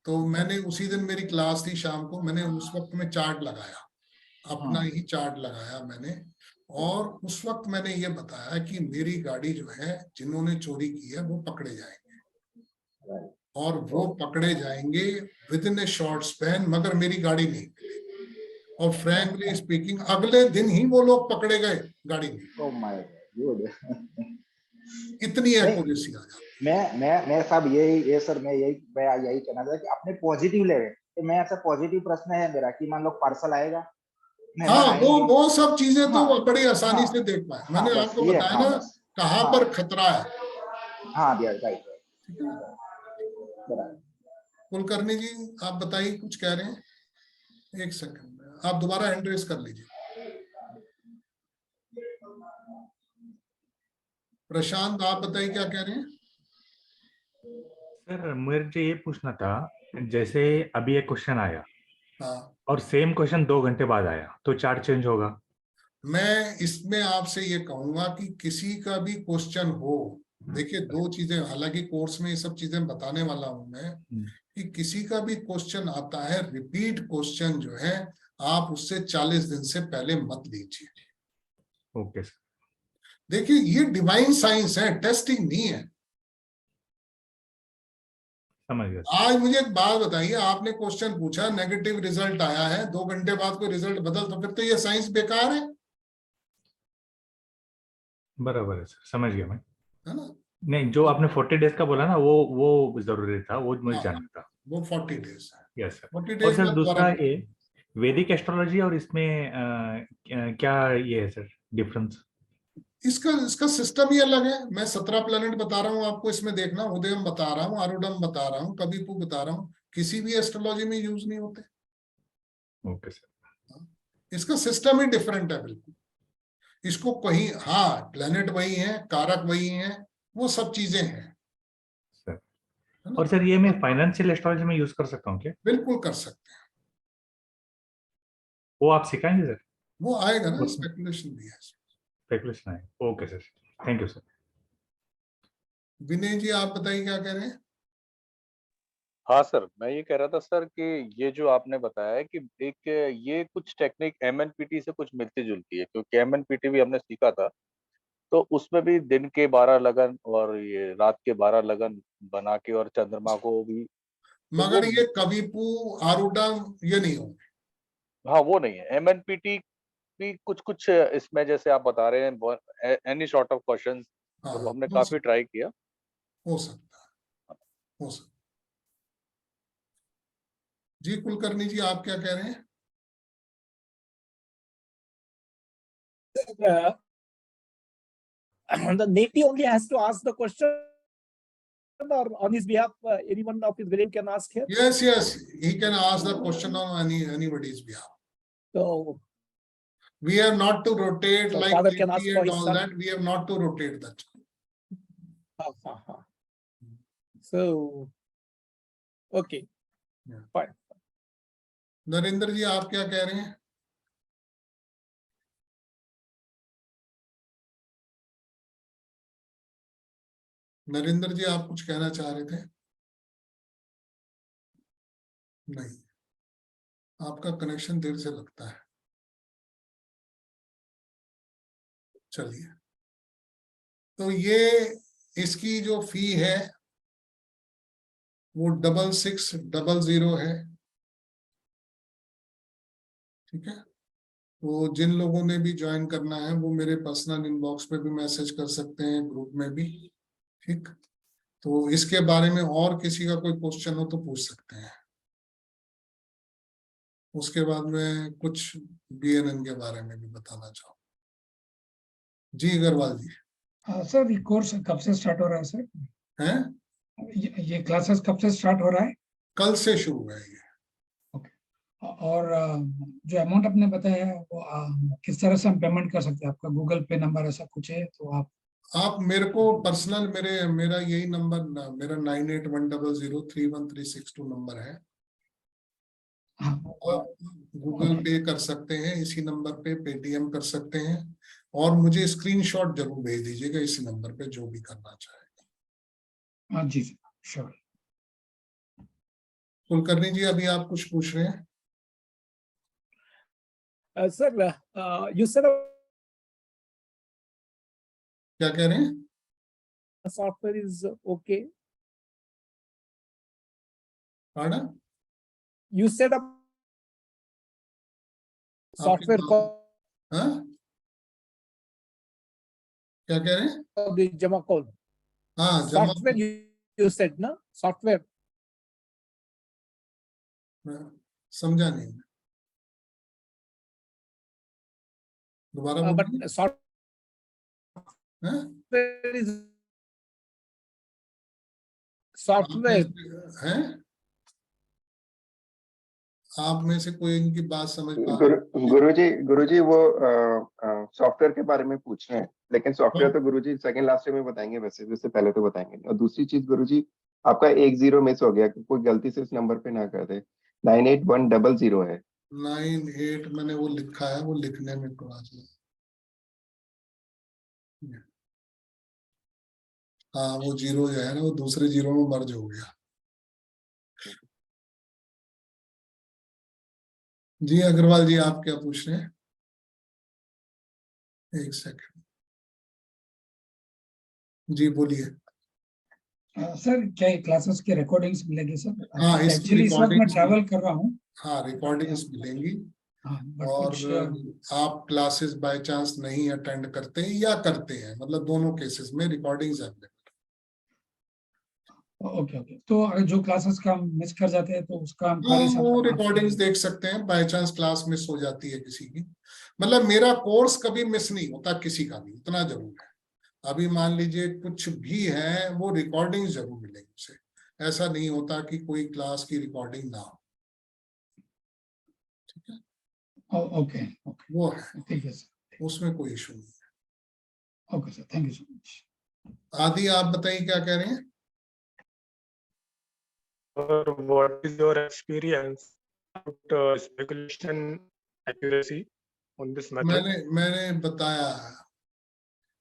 तो मैंने उसी दिन मेरी क्लास थी शाम को, मैंने उस वक्त में चार्ट लगाया, अपना ही चार्ट लगाया मैंने। और उस वक्त मैंने ये बताया कि मेरी गाड़ी जो है जिन्होंने चोरी की है वो पकड़े जाएंगे, राइट और वो पकड़े जाएंगे with in A short span, मगर मेरी गाड़ी नहीं मिलेगी। और फ्रैंकली स्पीकिंग अगले दिन ही वो लोग पकड़े गए, गाड़ी में। ओह माय गॉड इतनी नहीं, एक्यूरेसी आ जाती मैं साहब यही ये सर मैं यही कहना था कि अपने पॉजिटिव लेवे, तो मैं ऐसा पॉजिटिव प्रश्न है मेरा कि मान लो पार्सल आएगा, मेहमान हाँ, आएंगे। वो सब चीजें तो हाँ, बड़ी आसानी हाँ, से देख पाए। हाँ, मैंने बस आपको ये, बताया हाँ, ना बस, कहाँ हाँ, पर खतरा है। हाँ दिया, राइट, ठीक है, बराबर। कुलकर्णी जी आप बताइए, कुछ कह रहे हैं? एक सेकंड, आप दोबारा हैंड रेस कर लीजिए। प्रशांत आप बताइए क्या कह रहे हैं? सर मुझे ये पूछना था, जैसे अभी एक क्वेश्चन आया हाँ, और सेम क्वेश्चन 2 घंटे बाद आया तो चार्ट चेंज होगा? मैं इसमें आपसे ये कहूंगा कि किसी का भी क्वेश्चन हो, देखिए दो चीजें, हालांकि कोर्स में ये सब चीजें बताने वाला हूं मैं, कि किसी का भी क्वेश्चन आता है, रिपीट क्वेश्चन जो है आप उससे 40 दिन से पहले मत लीजिए। ओके सर, देखिए ये डिवाइन साइंस है, टेस्टिंग नहीं है। समझ गया सर। आज मुझे एक बात बताइए, आपने क्वेश्चन पूछा, नेगेटिव रिजल्ट आया है, 2 घंटे बाद कोई रिजल्ट बदल, तो फिर तो ये साइंस बेकार बराबर है सर, समझ गया मैं। है ना? नहीं, जो आपने 40 डेज का बोला ना, वो जरूरी था, वो मुझे हाँ, जानना था। वो 40 डेज है। Yes sir. 40 और डेज सर में दूसरा दोबारा, ये वैदिक एस्ट्रोलॉजी और इसमें क्या ये है सर डिफरेंस? इसका इसका सिस्टम ही अलग है। मैं 17 प्लेनेट बता रहा हूँ आपको, इसमें देखना, उदयम बता रहा हूँ, आरुडम बता रहा हूँ, कबीपू बता रहा हूँ, किसी भी एस्ट्रोलॉजी में यूज नहीं होते। Okay sir. इसका सिस्टम ही डिफरेंट है बिल्कुल। इसको कहीं, हाँ प्लेनेट वही है, कारक वही है, वो सब चीजें हैं, सर है ना? और सर ये मैं फाइनेंशियल एस्ट्रोलॉजी में यूज कर सकता हूँ क्या? बिल्कुल कर सकते हैं, वो आप सिखाएंगे सर? वो आएगा ना, उसमें स्पेकुलेशन भी है। स्पेकुलेशन है। Okay sir, thank you sir. Vinay ji आप बताइए क्या कह रहे हैं? हाँ सर, मैं ये कह रहा था सर कि ये जो आपने बताया है कि एक ये कुछ टेक्निक एमएनपीटी से कुछ मिलती जुलती है, क्योंकि एमएनपीटी भी हमने सीखा था, तो उसमें भी दिन के 12 लगन और ये रात के 12 लगन बना के और चंद्रमा को भी, तो वो, मगर ये कबीपू आरुडम ये नहीं होंगे। हाँ वो नहीं है। एमएनपीटी भी कुछ कुछ इसमें जैसे आप बता रहे हैं एनी सॉर्ट ऑफ क्वेश्चंस, हाँ, तो हमने काफी ट्राई किया। हो सकता है, हो सकता है। जी कुलकर्णी जी आप क्या कह रहे हैं? The native only has to ask the question, or on his behalf, anyone of his relation can ask here. Yes, yes, he can ask the question on anybody's behalf. So We have not to rotate So like father can ask AP for and his all son. that. We have not to rotate that. So okay, Yeah. fine. Narendra जी आप क्या कह रहे हैं? नरेंद्र जी आप कुछ कहना चाह रहे थे? नहीं, आपका कनेक्शन देर से लगता है। चलिए, तो ये इसकी जो फी है वो 6600 है। ठीक है, तो जिन लोगों ने भी ज्वाइन करना है वो मेरे पर्सनल इनबॉक्स पे भी मैसेज कर सकते हैं, ग्रुप में भी। ठीक, तो इसके बारे में और किसी का कोई क्वेश्चन हो तो पूछ सकते हैं। उसके बाद में कुछ बीएनएन के बारे में भी बताना चाहूँ। जी अग्रवाल जी। सर ये कोर्स कब से स्टार्ट हो रहा है सर? हैं? ये क्लासेस कब से स्टार्ट हो रहा है? कल से शुरू है ये। और जो अमाउंट आपने बताया है वो किस तरह से हम पेमेंट कर सकते हैं? आपका गूगल पे नंबर ऐसा कुछ है तो आप मेरे को पर्सनल मेरा यही नंबर, मेरा 9810031362 नंबर है। आप गूगल पे कर सकते हैं, इसी नंबर पे पेटीएम कर सकते हैं, और मुझे स्क्रीनशॉट जरूर भेज दीजिएगा इसी नंबर पे जो भी करना चाहेगा। हाँ जी श्योर। कुलकर्णी जी अभी आप कुछ पूछ रहे हैं? Sir, you said क्या कह रहे हैं? the software is okay. Pardon? You said a software called हाँ, क्या कह रहे हैं? the Jama call. हाँ, जमा Software you said, no? Software. समझा नहीं, दोबारा बोलिए। But software हैं? is software. हैं? आप में से कोई इनकी बात समझ पा गुरुजी वो सॉफ्टवेयर के बारे में पूछ रहे हैं, लेकिन सॉफ्टवेयर तो गुरुजी सेकंड लास्ट में बताएंगे, वैसे उससे पहले तो बताएंगे नहीं। और दूसरी चीज गुरुजी, आपका 10 मिस हो गया, कोई गलती से इस नंबर पे ना कर दे, 98100 है। 98 मैंने वो लिखा है, वो लिखने में थोड़ा सा, हाँ वो जीरो जो है ना, वो दूसरे जीरो में मर्ज हो गया। जी अग्रवाल जी, आप क्या पूछ रहे हैं? एक सेकंड, जी बोलिए। सर क्या क्लासेस के रिकॉर्डिंग्स मिलेगी सर? हाँ, इसकी एक्चुअली इस वक्त मैं recordings- ट्रैवल कर रहा हूँ। हाँ, रिकॉर्डिंग्स मिलेंगी। हाँ, बट और कुछ आप क्लासेस बाय चांस नहीं अटेंड करते या करते हैं, मतलब दोनों केसेस में रिकॉर्डिंग्स अवेलेबल। ओके ओके, तो अगर जो क्लासेस का हम मिस कर जाते हैं तो उसका हम हाँ, खाली सब वो रिकॉर्डिंग्स देख सकते हैं, बाय चांस क्लास मिस हो जाती है किसी की। मतलब मेरा कोर्स कभी मिस नहीं होता किसी का भी, इतना जरूर है। अभी मान लीजिए कुछ भी है, वो रिकॉर्डिंग जरूर मिलेगी उसे, ऐसा नहीं होता कि कोई क्लास की रिकॉर्डिंग ना हो। ठीक है, ओके ओके, वो है, ठीक है सर, उसमें कोई इशू नहीं है। Okay sir, thank you so much. आदि आप बताइए क्या कह रहे हैं? Or what is your experience about speculation accuracy on this method? मैंने बताया,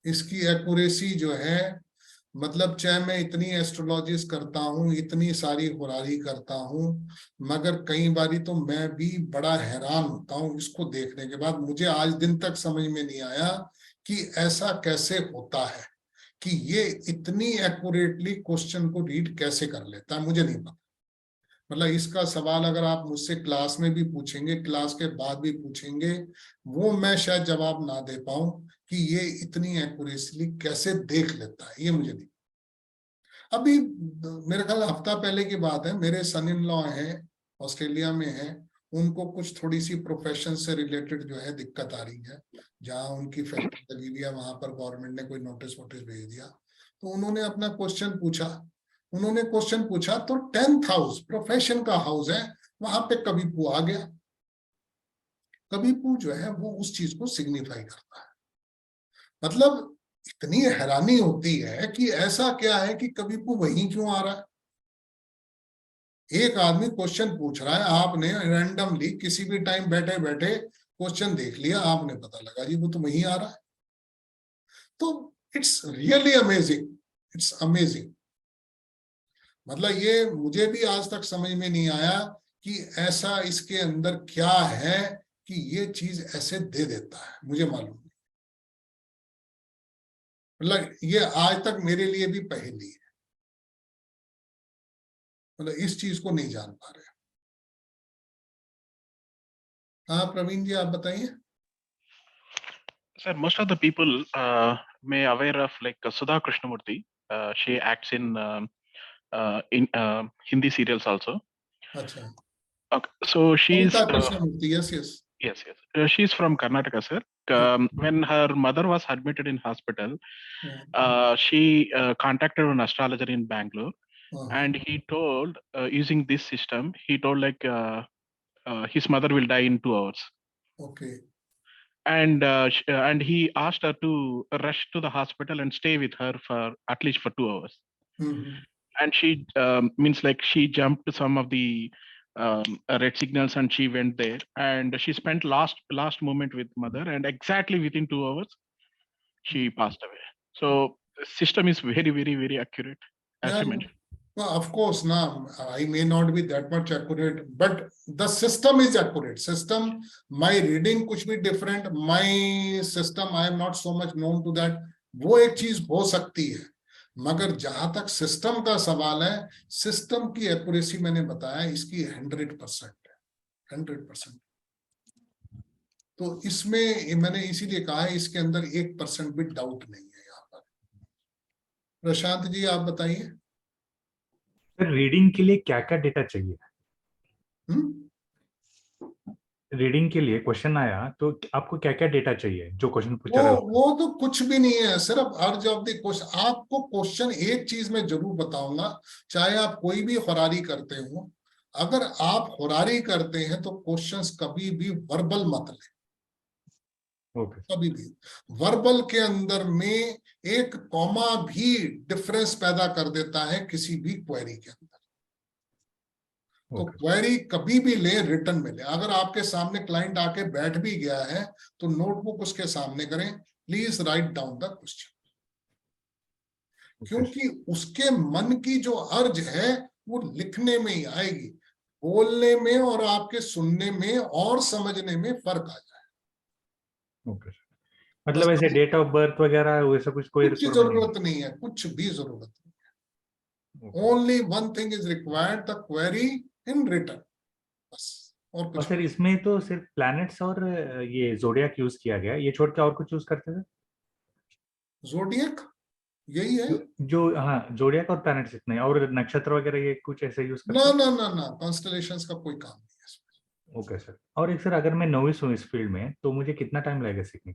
इसकी एक्यूरेसी जो है, मतलब चाहे मैं इतनी एस्ट्रोलॉजीज करता हूँ, इतनी सारी होरारी करता हूँ, मगर कई बारी तो मैं भी बड़ा हैरान होता हूँ इसको देखने के बाद। मुझे आज दिन तक समझ में नहीं आया कि ऐसा कैसे होता है कि ये इतनी एक्यूरेटली क्वेश्चन को रीड कैसे कर लेता है, मुझे नहीं पता। मतलब इसका सवाल अगर आप मुझसे क्लास में भी पूछेंगे, क्लास के बाद भी पूछेंगे, वो मैं शायद जवाब ना दे पाऊं कि ये इतनी एक्यूरेटली कैसे देख लेता है, ये मुझे नहीं। अभी मेरे ख्याल हफ्ता पहले की बात है, मेरे सन इन लॉ हैं, ऑस्ट्रेलिया में हैं, उनको कुछ थोड़ी सी प्रोफेशन से रिलेटेड जो है दिक्कत आ रही है, जहां उनकी फैक्ट्री लगी हुई है, वहां पर गवर्नमेंट ने कोई नोटिस वोटिस भेज दिया। तो उन्होंने अपना क्वेश्चन पूछा, तो 10th हाउस प्रोफेशन का हाउस है, वहां पे कबीपू आ गया। कबीपू जो है वो उस चीज को सिग्निफाई करता है। मतलब इतनी हैरानी होती है कि ऐसा क्या है कि कबीपू वहीं क्यों आ रहा है। एक आदमी क्वेश्चन पूछ रहा है, आपने रैंडमली किसी भी टाइम बैठे बैठे क्वेश्चन देख लिया, आपने पता लगा जी वो तो वहीं आ रहा है। तो it's really amazing, it's amazing. मतलब ये मुझे भी आज तक समझ में नहीं आया कि ऐसा इसके अंदर क्या है कि ये चीज ऐसे दे देता है, मुझे मालूम नहीं। मतलब ये आज तक मेरे लिए भी पहेली है, मतलब इस चीज को नहीं जान पा रहे। हाँ प्रवीण जी, आप बताइए। Sir, most of the people may aware of like Sudha Krishnamurti. She acts in Hindi serials also. अच्छा, Okay, so she's Savita Krishnamurthy, yes yes. yes. She's from Karnataka, sir. When her mother was admitted in hospital, she contacted an astrologer in Bangalore, and he told, using this system, he told like his mother will die in 2 hours. Okay. And he asked her to rush to the hospital and stay with her for at least for 2 hours. And she means like she jumped to some of the red signals and she went there and she spent last moment with mother, and exactly within 2 hours she passed away. So the system is very, very, very accurate, as you mentioned. Well, of course, now I may not be that much accurate, but the system is accurate. System, my reading कुछ भी different, my system, I am not so much known to that. वो एक चीज हो सकती है, मगर जहां तक सिस्टम का सवाल है, सिस्टम की एक्यूरेसी मैंने बताया इसकी 100% है, 100%। तो इसमें मैंने इसीलिए कहा है इसके अंदर 1% भी डाउट नहीं है यहाँ पर। प्रशांत जी आप बताइए। रीडिंग के लिए क्या क्या डेटा चाहिए? रीडिंग के लिए क्वेश्चन आया तो आपको क्या क्या डेटा चाहिए जो क्वेश्चन पूछा रहा है? वो तो कुछ भी नहीं है, सिर्फ अर्ज ऑफ द क्वेश्चन। आपको क्वेश्चन एक चीज में जरूर बताऊंगा, चाहे आप कोई भी खुरारी करते हो, अगर आप खुरारी करते हैं तो क्वेश्चंस कभी भी वर्बल मत लें। कभी भी वर्बल के अंदर में एक कॉमा भी डिफरेंस पैदा कर देता है किसी भी क्वेरी के अंदर। तो क्वेरी कभी भी ले, रिटर्न में ले। अगर आपके सामने क्लाइंट आके बैठ भी गया है तो नोटबुक उसके सामने करें, please write down the question, क्योंकि उसके मन की जो अर्ज है वो लिखने में ही आएगी। बोलने में और आपके सुनने में और समझने में फर्क आ जाए। मतलब ऐसे डेट ऑफ बर्थ वगैरह वैसा कोई जरूरत नहीं है, कुछ भी जरूरत नहीं है। Only one thing is required, the query in return, बस। और सर इसमें तो सिर्फ प्लैनेट्स और ये जोडियाक यूज किया गया, ये छोड़ के और कुछ यूज करते थे? जोडियक यही है जो, हाँ, जोडियाक और प्लैनेट्स इतने, और नक्षत्र वगैरह ये कुछ ऐसे यूज करते ना हैं? ना ना ना, कॉन्स्टलेशंस का कोई काम नहीं है इसमें। Okay sir. और एक सर, अगर मैं नोविस हूँ इस फील्ड में तो मुझे कितना टाइम लगेगा सीखने?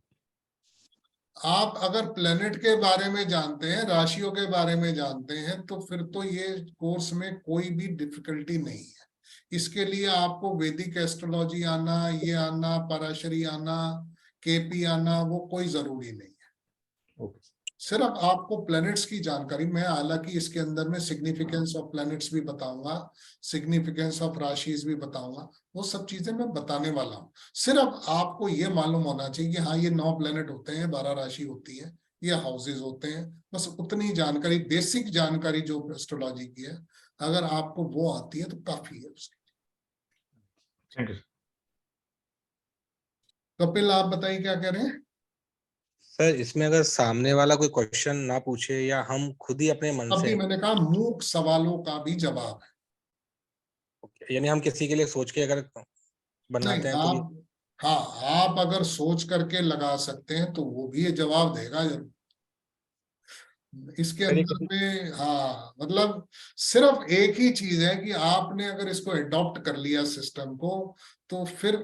आप अगर प्लेनेट के बारे में जानते हैं, राशियों के बारे में जानते हैं, तो फिर तो ये कोर्स में कोई भी डिफिकल्टी नहीं है। इसके लिए आपको वैदिक एस्ट्रोलॉजी आना, ये आना, पराशरी आना, केपी आना, वो कोई जरूरी नहीं है। सिर्फ आपको प्लैनेट्स की जानकारी, मैं हालांकि इसके अंदर में सिग्निफिकेंस ऑफ प्लैनेट्स भी बताऊंगा, सिग्निफिकेंस ऑफ राशिज भी बताऊंगा, वो सब चीजें मैं बताने वाला हूँ। सिर्फ आपको ये मालूम होना चाहिए कि हाँ ये 9 प्लैनेट होते हैं, 12 राशि होती है, ये हाउसेज होते हैं, बस उतनी जानकारी, बेसिक जानकारी जो एस्ट्रोलॉजी की है, अगर आपको वो आती है तो काफी है उसकी। थैंक यू कपिल, आप बताइए क्या कह रहे हैं? सर इसमें अगर सामने वाला कोई क्वेश्चन ना पूछे या हम खुद ही अपने मन अभी से, मैंने कहा मूक सवालों का भी जवाब है, यानी हम किसी के लिए सोच के अगर बनाते हैं तो आप, हाँ, आप अगर सोच करके लगा सकते हैं तो वो भी ये जवाब देगा जरूर। इसके अंदर में हाँ, मतलब सिर्फ एक ही चीज है कि आपने अगर इसको अडॉप्ट कर लिया सिस्टम को, तो फिर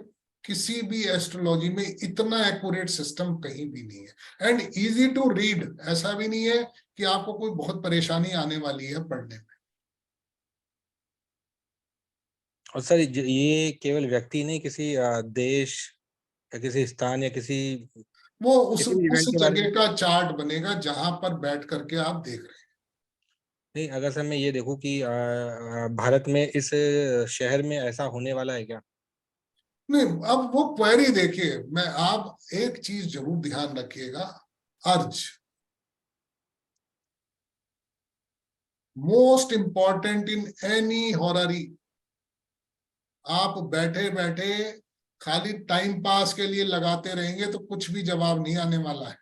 किसी भी एस्ट्रोलॉजी में इतना एक्यूरेट सिस्टम कहीं भी नहीं है। एंड इजी टू रीड, ऐसा भी नहीं है कि आपको कोई बहुत परेशानी आने वाली है पढ़ने में। और सर ये केवल व्यक्ति नहीं, किसी देश या किसी स्थान या किसी वो उस जगह का चार्ट बनेगा जहां पर बैठ करके आप देख रहे हैं। नहीं, अगर सर मैं ये देखूं कि भारत में इस शहर में ऐसा होने वाला है क्या? नहीं, अब वो क्वेरी देखिए, मैं, आप एक चीज जरूर ध्यान रखिएगा, अर्ज most important in any horary. आप बैठे बैठे खाली टाइम पास के लिए लगाते रहेंगे तो कुछ भी जवाब नहीं आने वाला है।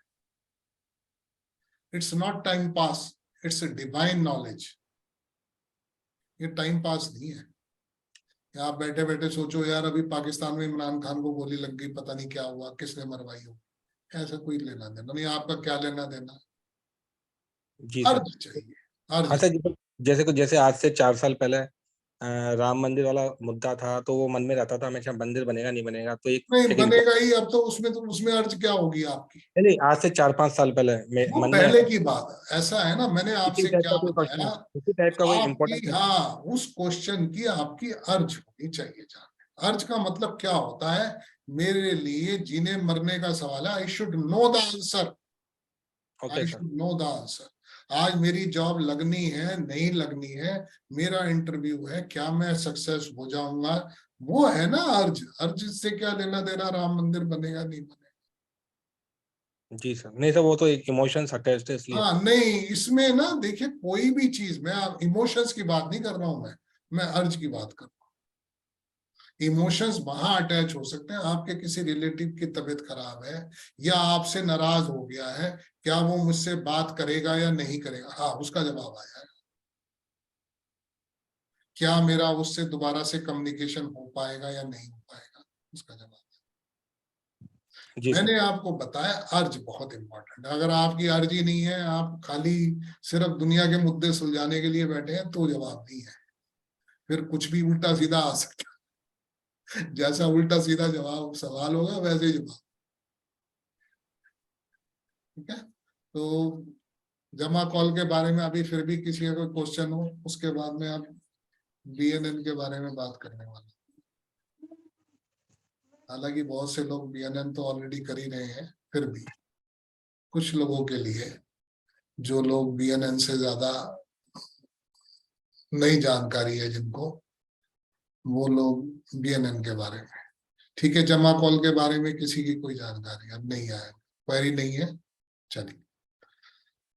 It's not time pass, it's divine knowledge. ये टाइम पास नहीं है। आप बैठे बैठे सोचो यार अभी पाकिस्तान में इमरान खान को गोली लग गई, पता नहीं क्या हुआ, किसने मरवाई हो, ऐसा कोई लेना देना नहीं। आपका क्या लेना देना, अर्ज चाहिए, अर्ज। अच्छा, जैसे आज से 4 साल पहले राम मंदिर वाला मुद्दा था, तो वो मन में रहता था हमेशा, मंदिर बनेगा नहीं बनेगा, तो एक नहीं बनेगा ही। अब तो उसमें अर्ज क्या होगी आपकी? नहीं, आज से 4-5 साल पहले वो मन पहले में की बात है। ऐसा है ना, मैंने आपसे क्या बताया, आपकी, हाँ, उस क्वेश्चन की आपकी अर्ज होनी चाहिए जान। अर्ज का मतलब क्या होता है? मेरे लिए जीने मरने का सवाल है, I should know the answer, I should know the answer. आज मेरी जॉब लगनी है नहीं लगनी है, मेरा इंटरव्यू है, क्या मैं सक्सेस हो जाऊंगा, वो है ना अर्ज। अर्ज से क्या लेना देना राम मंदिर बनेगा नहीं बनेगा। जी सर, नहीं सर, वो तो एक इमोशंस अटैच्ड है इसलिए। हाँ नहीं, इसमें ना देखिए कोई भी चीज, मैं इमोशंस की बात नहीं कर रहा हूं, मैं अर्ज की बात कर रहा हूँ। इमोशंस वहां अटैच हो सकते हैं, आपके किसी रिलेटिव की तबीयत खराब है या आपसे नाराज हो गया है, क्या वो मुझसे बात करेगा या नहीं करेगा, हाँ उसका जवाब आया है। क्या मेरा उससे दोबारा से कम्युनिकेशन हो पाएगा या नहीं हो पाएगा, उसका जवाब। मैंने आपको बताया अर्ज बहुत इंपॉर्टेंट है। अगर आपकी अर्ज ही नहीं है, आप खाली सिर्फ दुनिया के मुद्दे सुलझाने के लिए बैठे हैं, तो जवाब नहीं है, फिर कुछ भी उल्टा सीधा आ सकता है। जैसा उल्टा सीधा जवाब सवाल होगा वैसे ही जवाब। ठीक है, तो जमा कॉल के बारे में अभी फिर भी किसी का कोई क्वेश्चन हो, उसके बाद में आप बीएनएन के बारे में बात करने वाले। हालांकि बहुत से लोग बीएनएन तो ऑलरेडी कर ही रहे हैं, फिर भी कुछ लोगों के लिए जो लोग बीएनएन से ज्यादा नई जानकारी है जिनको, वो लोग बीएनएन के बारे में। ठीक है, जमा कॉल के बारे में किसी की कोई जानकारी अब नहीं आया, क्वेरी नहीं है। चलिए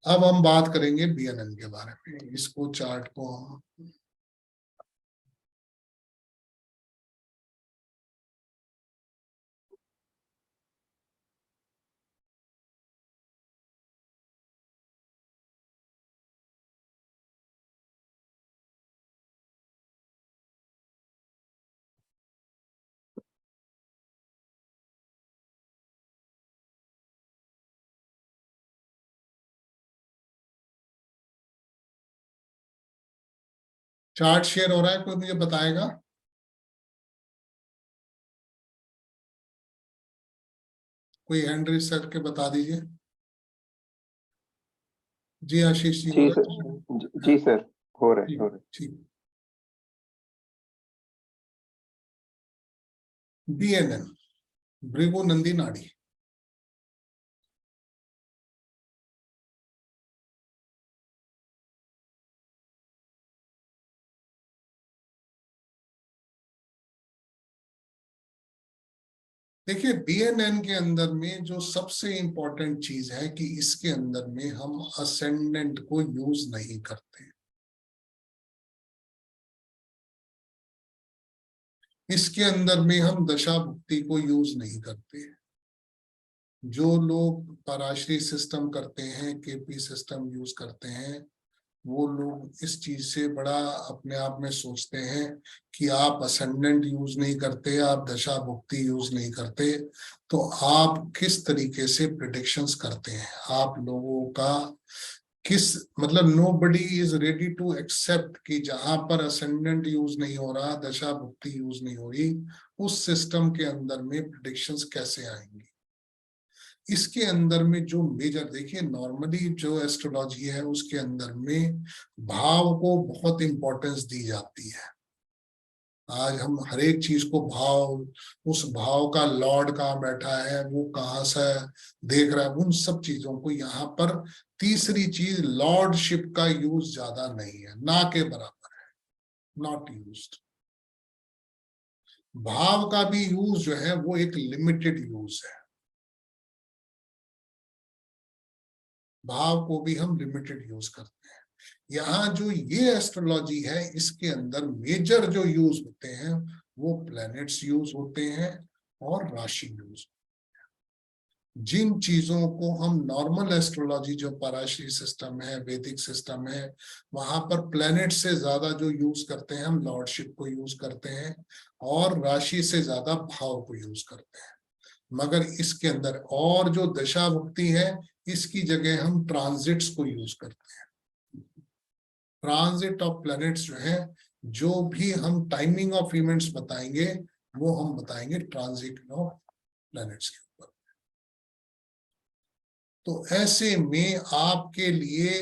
अब हम बात करेंगे बीएनएन के बारे में। इसको चार्ट को हम चार्ट शेयर हो रहा है, कोई मुझे बताएगा? कोई हैंड रेज करके बता दीजिए। जी आशीष जी, हो जी रहा सर, है? जी सर, हो रहा है, हो रहा है। ठीक। बीएनएन, भृगु नंदी नाड़ी। देखिए, बीएनएन के अंदर में जो सबसे इंपॉर्टेंट चीज है कि इसके अंदर में हम असेंडेंट को यूज नहीं करते। इसके अंदर में हम दशा भुक्ति को यूज नहीं करते। जो लोग पराशरी सिस्टम करते हैं, केपी सिस्टम यूज करते हैं, वो लोग इस चीज से बड़ा अपने आप में सोचते हैं कि आप असेंडेंट यूज नहीं करते, आप दशा भुक्ति यूज नहीं करते, तो आप किस तरीके से प्रिडिक्शंस करते हैं? आप लोगों का किस मतलब nobody is ready to accept कि जहां पर असेंडेंट यूज नहीं हो रहा, दशा भुक्ति यूज नहीं हो रही, उस सिस्टम के अंदर में प्रिडिक्शंस कैसे आएंगी? इसके अंदर में जो मेजर, देखिए नॉर्मली जो एस्ट्रोलॉजी है उसके अंदर में भाव को बहुत इंपॉर्टेंस दी जाती है। आज हम हर एक चीज को भाव, उस भाव का लॉर्ड कहाँ बैठा है, वो कहाँ से देख रहा है, उन सब चीजों को यहाँ पर तीसरी चीज लॉर्डशिप का यूज ज्यादा नहीं है, ना के बराबर है, नॉट यूज्ड। भाव का भी यूज जो है वो एक लिमिटेड यूज है, भाव को भी हम लिमिटेड यूज करते हैं। यहाँ जो ये एस्ट्रोलॉजी है इसके अंदर मेजर जो यूज होते हैं वो प्लैनेट्स यूज होते हैं और राशि यूज होते हैं। जिन चीजों को हम नॉर्मल एस्ट्रोलॉजी जो पराशरी सिस्टम है, वैदिक सिस्टम है, वहां पर प्लैनेट से ज्यादा जो यूज करते हैं हम लॉर्डशिप को यूज करते हैं और राशि से ज्यादा भाव को यूज करते हैं। मगर इसके अंदर और जो दशा भुक्ति है इसकी जगह हम ट्रांजिट्स को यूज करते हैं। ट्रांजिट ऑफ प्लैनेट्स जो है, जो भी हम टाइमिंग ऑफ इवेंट्स बताएंगे वो हम बताएंगे ट्रांजिट ऑफ प्लैनेट्स के ऊपर। तो ऐसे में आपके लिए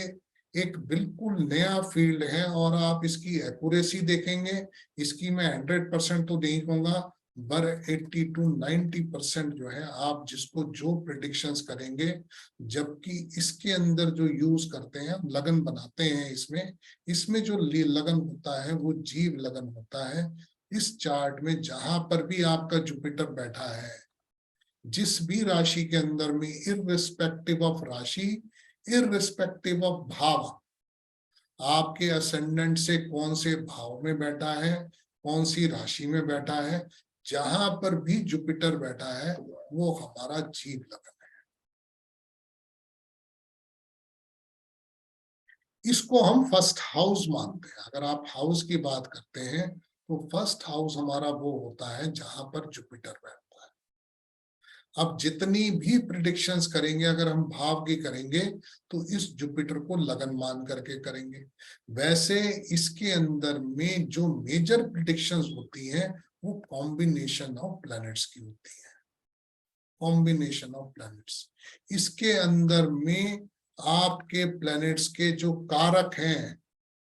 एक बिल्कुल नया फील्ड है और आप इसकी एक्यूरेसी देखेंगे, इसकी मैं 100% तो नहीं कहूंगा, पर 80 to 90% जो है आप जिसको जो प्रेडिक्शंस करेंगे, जबकि इसके अंदर जो यूज करते हैं हम लगन बनाते हैं, इसमें जो लगन होता है वो जीव लगन होता है। इस चार्ट में जहां पर भी आपका जुपिटर बैठा है, जिस भी राशि के अंदर में, इररिस्पेक्टिव ऑफ राशि, इररिस्पेक्टिव ऑफ भाव, आपके असेंडेंट से कौन से भाव में बैठा है, कौन सी राशि में बैठा है, जहां पर भी जुपिटर बैठा है वो हमारा जीव लगन है। इसको हम फर्स्ट हाउस मानते हैं। अगर आप हाउस की बात करते हैं तो फर्स्ट हाउस हमारा वो होता है जहां पर जुपिटर बैठता है। अब जितनी भी प्रिडिक्शंस करेंगे अगर हम भाव की करेंगे तो इस जुपिटर को लगन मान करके करेंगे। वैसे इसके अंदर में जो मेजर प्रिडिक्शंस होती हैं वो कॉम्बिनेशन ऑफ प्लैनेट्स की होती है, कॉम्बिनेशन ऑफ प्लैनेट्स। इसके अंदर में आपके प्लैनेट्स के जो कारक हैं,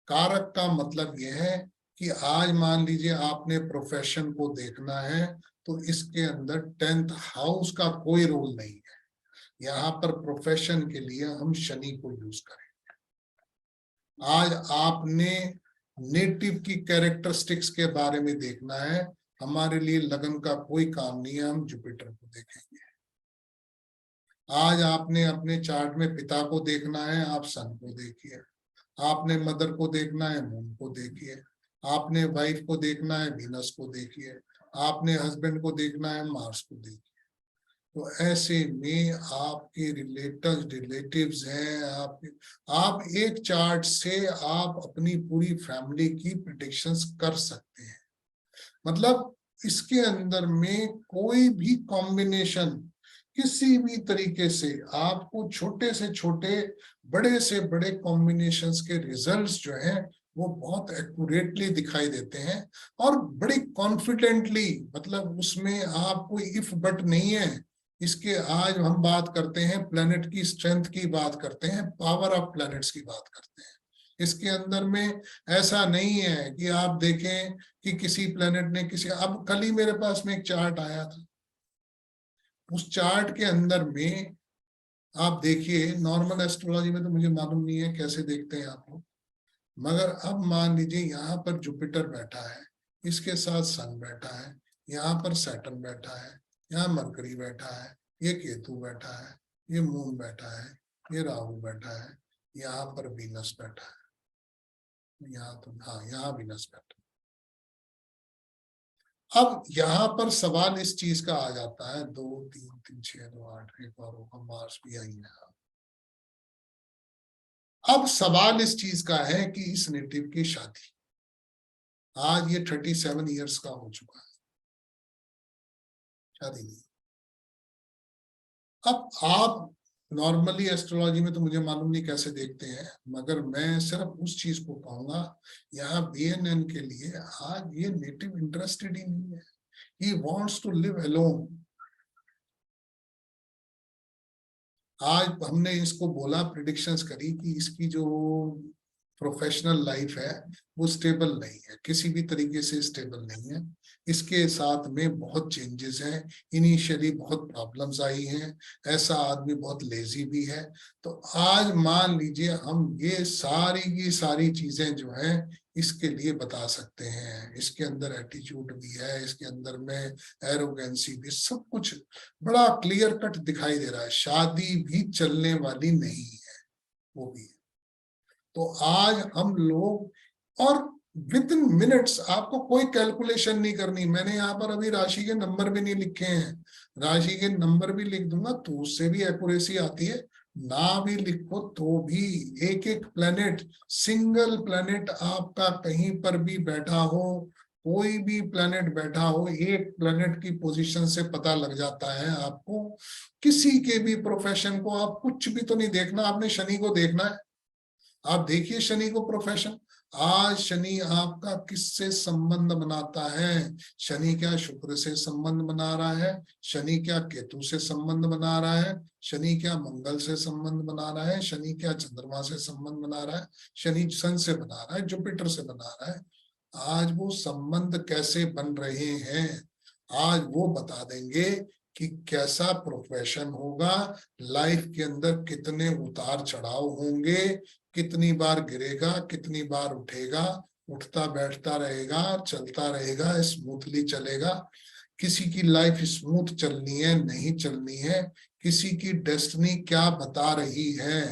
कारक का मतलब यह है कि आज मान लीजिए आपने प्रोफेशन को देखना है तो इसके अंदर 10th हाउस का कोई रोल नहीं है। यहाँ पर प्रोफेशन के लिए हम शनि को यूज करेंगे। आज आपने नेटिव की कैरेक्टरिस्टिक्स के बारे में देखना है, हमारे लिए लगन का कोई काम नहीं है, हम जुपिटर को देखेंगे। आज आपने अपने चार्ट में पिता को देखना है, आप सन को देखिए। आपने मदर को देखना है, मून को देखिए। आपने वाइफ को देखना है, वीनस को देखिए। आपने हस्बैंड को देखना है, मार्स को देखिए। तो ऐसे में आपके रिलेटिव्स हैं, आप एक चार्ट से आप अपनी पूरी फैमिली की प्रेडिक्शंस कर सकते हैं। मतलब इसके अंदर में कोई भी कॉम्बिनेशन किसी भी तरीके से आपको छोटे से छोटे, बड़े से बड़े कॉम्बिनेशंस के रिजल्ट्स जो हैं वो बहुत एक्यूरेटली दिखाई देते हैं और बड़ी कॉन्फिडेंटली, मतलब उसमें आप कोई इफ बट नहीं है। इसके आज हम बात करते हैं प्लैनेट की स्ट्रेंथ की बात करते हैं, पावर ऑफ प्लैनेट्स की बात करते हैं। इसके अंदर में ऐसा नहीं है कि आप देखें कि किसी प्लैनेट ने किसी, अब कल ही मेरे पास में एक चार्ट आया था, उस चार्ट के अंदर में आप देखिए, नॉर्मल एस्ट्रोलॉजी में तो मुझे मालूम नहीं है कैसे देखते हैं आप लोग, मगर अब मान लीजिए यहाँ पर जुपिटर बैठा है, इसके साथ सन बैठा है, यहाँ पर सैटर्न बैठा है, यहाँ मरकरी बैठा है, ये केतु बैठा है, ये मून बैठा है, ये राहु बैठा है, यहाँ पर वीनस बैठा है, यहाँ तो हाँ यहाँ वीनस बैठा है। अब यहाँ पर सवाल इस चीज का आ जाता है, 2 3 3 6 2 8 एक और होगा, मार्स भी आई है। अब सवाल इस चीज का है कि इस नेटिव की शादी, आज ये 37 इयर्स का हो चुका है, शादी नहीं। अब आप नॉर्मली एस्ट्रोलॉजी में तो मुझे मालूम नहीं कैसे देखते हैं, मगर मैं सिर्फ उस चीज को कहूंगा, यहाँ BNN के लिए आज ये नेटिव इंटरेस्टेड ही नहीं है, he wants to live alone. आज हमने इसको बोला, प्रिडिक्शंस करी कि इसकी जो प्रोफेशनल लाइफ है वो स्टेबल नहीं है, किसी भी तरीके से स्टेबल नहीं है। इसके साथ में बहुत चेंजेस हैं, इनिशियली बहुत प्रॉब्लम्स आई हैं, ऐसा आदमी बहुत लेजी भी है। तो आज मान लीजिए हम ये सारी की सारी चीजें जो हैं इसके लिए बता सकते हैं। इसके अंदर एटीट्यूड भी है, इसके अंदर में एरोगेंसी भी, सब कुछ बड़ा क्लियर कट दिखाई दे रहा है। शादी भी चलने वाली नहीं है, वो भी। तो आज हम लोग, और विद इन मिनट्स, आपको कोई कैलकुलेशन नहीं करनी। मैंने यहाँ पर अभी राशि के नंबर भी नहीं लिखे हैं, राशि के नंबर भी लिख दूंगा तो उससे भी एक्यूरेसी आती है, ना भी लिखो तो भी। एक एक प्लैनेट, सिंगल प्लैनेट आपका कहीं पर भी बैठा हो, कोई भी प्लैनेट बैठा हो, एक प्लैनेट की पोजीशन से पता लग जाता है आपको। किसी के भी प्रोफेशन को आप कुछ भी तो नहीं देखना, आपने शनि को देखना है। आप देखिए शनि को प्रोफेशन, आज शनि आपका किससे संबंध बनाता है? शनि क्या शुक्र से संबंध बना रहा है? शनि क्या केतु से संबंध बना रहा है? शनि क्या मंगल से संबंध बना रहा है? शनि क्या चंद्रमा से संबंध बना रहा है? शनि सन से बना रहा है, जुपिटर से बना रहा है। आज वो संबंध कैसे बन रहे हैं, आज वो बता देंगे कि कैसा प्रोफेशन होगा, लाइफ के अंदर कितने उतार चढ़ाव होंगे, कितनी बार गिरेगा, कितनी बार उठेगा, उठता बैठता रहेगा, चलता रहेगा, स्मूथली चलेगा। किसी की लाइफ स्मूथ चलनी है, नहीं चलनी है, किसी की डेस्टिनी क्या बता रही है,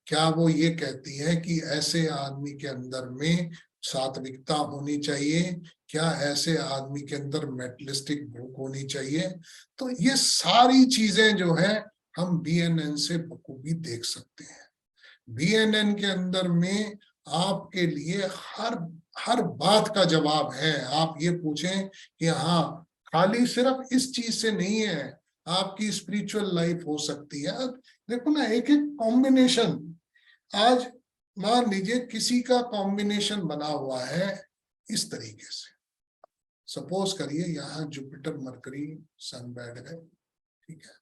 क्या वो ये कहती है कि ऐसे आदमी के अंदर में सात्विकता होनी चाहिए, क्या ऐसे आदमी के अंदर मेटलिस्टिक भूख होनी चाहिए। तो ये सारी चीजें जो है हम BNN से बखूबी देख सकते हैं। BNN के अंदर में आपके लिए हर बात का जवाब है। आप ये पूछें कि हाँ, खाली सिर्फ इस चीज से नहीं है, आपकी स्पिरिचुअल लाइफ हो सकती है। देखो ना, एक एक कॉम्बिनेशन, आज मान लीजिए किसी का कॉम्बिनेशन बना हुआ है इस तरीके से, सपोज करिए यहाँ जुपिटर मरकरी सन बैठ गए, ठीक है,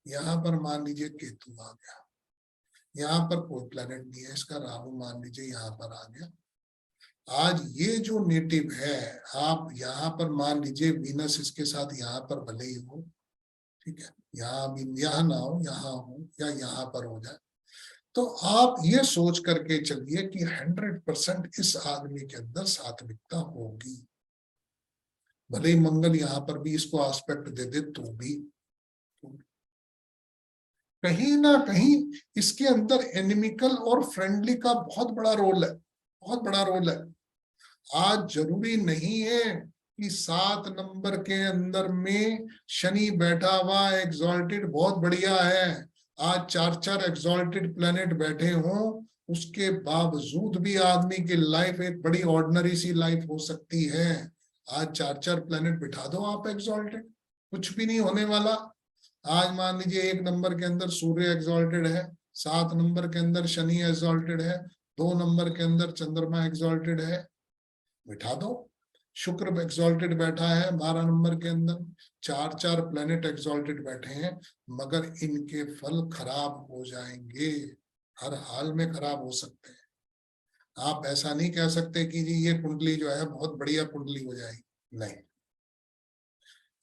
यहाँ पर मान लीजिए केतु आ गया, यहाँ पर कोई प्लेनेट नहीं है, इसका राहु मान लीजिए यहाँ पर आ गया। आज ये जो नेटिव है, आप यहाँ पर मान लीजिए वीनस इसके साथ यहाँ पर भले ही हो, ठीक है, यहाँ भी यहाँ ना हो, यहाँ हो या यहाँ पर हो जाए, तो आप ये सोच करके चलिए कि 100% इस आदमी के अंदर सात्विकता होगी। भले ही मंगल यहाँ पर भी इसको एस्पेक्ट दे दे तो भी कहीं ना कहीं इसके अंदर एनिमिकल और फ्रेंडली का बहुत बड़ा रोल है, बहुत बड़ा रोल है। आज जरूरी नहीं है कि 7 नंबर के अंदर में शनि बैठा हुआ एग्जॉल्टेड बहुत बढ़िया है, आज 4 एग्जॉल्टेड प्लेनेट बैठे हों, उसके बावजूद भी आदमी की लाइफ एक बड़ी ऑर्डिनरी सी लाइफ हो सकती है। आज 4 प्लेनेट बिठा दो आप एग्जॉल्टेड, कुछ भी नहीं होने वाला। आज मान लीजिए 1 नंबर के अंदर सूर्य एग्जॉल्टेड है, 7 नंबर के अंदर शनि एग्जॉल्टेड है, 2 नंबर के अंदर चंद्रमा एग्जॉल्टेड है, बिठा दो। शुक्र एग्जॉल्टेड बैठा है 12 नंबर के अंदर, 4 प्लेनेट एग्जॉल्टेड बैठे हैं, मगर इनके फल खराब हो जाएंगे, हर हाल में खराब हो सकते हैं। आप ऐसा नहीं कह सकते कि जी ये कुंडली जो है बहुत बढ़िया कुंडली हो जाएगी, नहीं।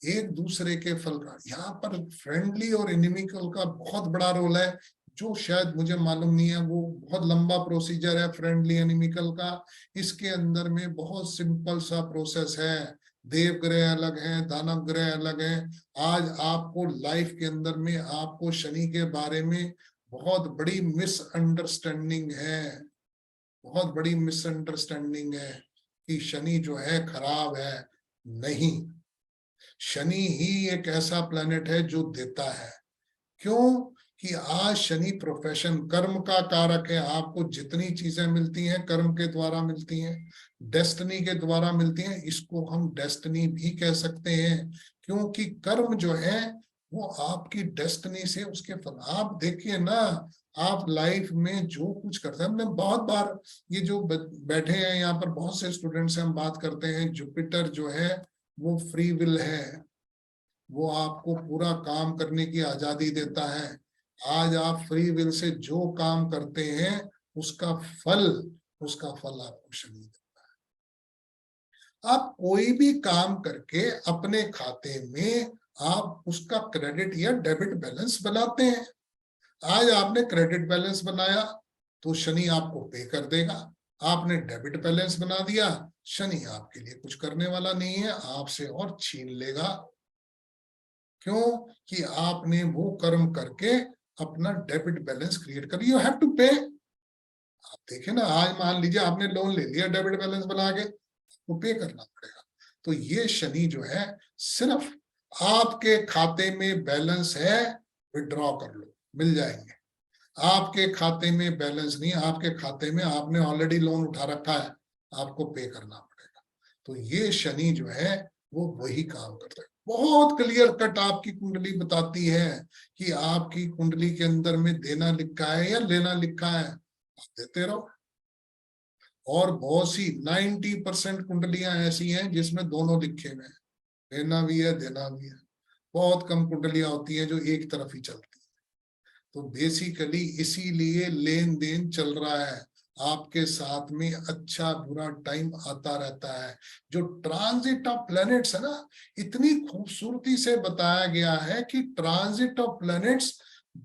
एक दूसरे के फल का यहाँ पर फ्रेंडली और एनिमिकल का बहुत बड़ा रोल है, जो शायद मुझे मालूम नहीं है, वो बहुत लंबा प्रोसीजर है फ्रेंडली एनिमिकल का। इसके अंदर में बहुत सिंपल सा प्रोसेस है, देव ग्रह अलग है, दानव ग्रह अलग है। आज आपको लाइफ के अंदर में आपको शनि के बारे में बहुत बड़ी मिसअंडरस्टैंडिंग है, बहुत बड़ी मिसअंडरस्टैंडिंग है कि शनि जो है खराब है। नहीं, शनि ही एक ऐसा प्लेनेट है जो देता है। क्यों कि आज शनि प्रोफेशन कर्म का कारक है। आपको जितनी चीजें मिलती हैं कर्म के द्वारा मिलती हैं, डेस्टिनी के द्वारा मिलती हैं। इसको हम डेस्टिनी भी कह सकते हैं, क्योंकि कर्म जो है वो आपकी डेस्टिनी से उसके फल। आप देखिए ना, आप लाइफ में जो कुछ करते हैं, हमने बहुत बार ये जो बैठे हैं यहाँ पर बहुत से स्टूडेंट्स से हम बात करते हैं, जुपिटर जो है वो फ्री विल है, वो आपको पूरा काम करने की आजादी देता है। आज आप फ्री विल से जो काम करते हैं उसका फल आपको शनि देता है। आप कोई भी काम करके अपने खाते में आप उसका क्रेडिट या डेबिट बैलेंस बनाते हैं। आज आपने क्रेडिट बैलेंस बनाया तो शनि आपको पे कर देगा, आपने डेबिट बैलेंस बना दिया, शनि आपके लिए कुछ करने वाला नहीं है, आपसे और छीन लेगा। क्यों कि आपने वो कर्म करके अपना डेबिट बैलेंस क्रिएट कर, यू हैव टू पे। आप देखें ना, आज मान लीजिए आपने लोन ले लिया डेबिट बैलेंस बना के, आपको पे करना पड़ेगा। तो ये शनि जो है सिर्फ आपके खाते में बैलेंस है, विड्रॉ कर लो, मिल जाएंगे। आपके खाते में बैलेंस नहीं, आपके खाते में आपने ऑलरेडी लोन उठा रखा है, आपको पे करना पड़ेगा। तो ये शनि जो है वो वही काम करता है। बहुत क्लियर कट आपकी कुंडली बताती है कि आपकी कुंडली के अंदर में देना लिखा है या लेना लिखा है, आप देते रहो। और बहुत सी 90% कुंडलियां ऐसी हैं जिसमें दोनों लिखे हुए हैं, लेना भी है देना भी है। बहुत कम कुंडलियां होती हैं जो एक तरफ ही चलती है। तो बेसिकली इसीलिए लेन देन चल रहा है, आपके साथ में अच्छा बुरा टाइम आता रहता है। जो ट्रांजिट ऑफ प्लैनेट्स है ना, इतनी खूबसूरती से बताया गया है कि ट्रांजिट ऑफ प्लैनेट्स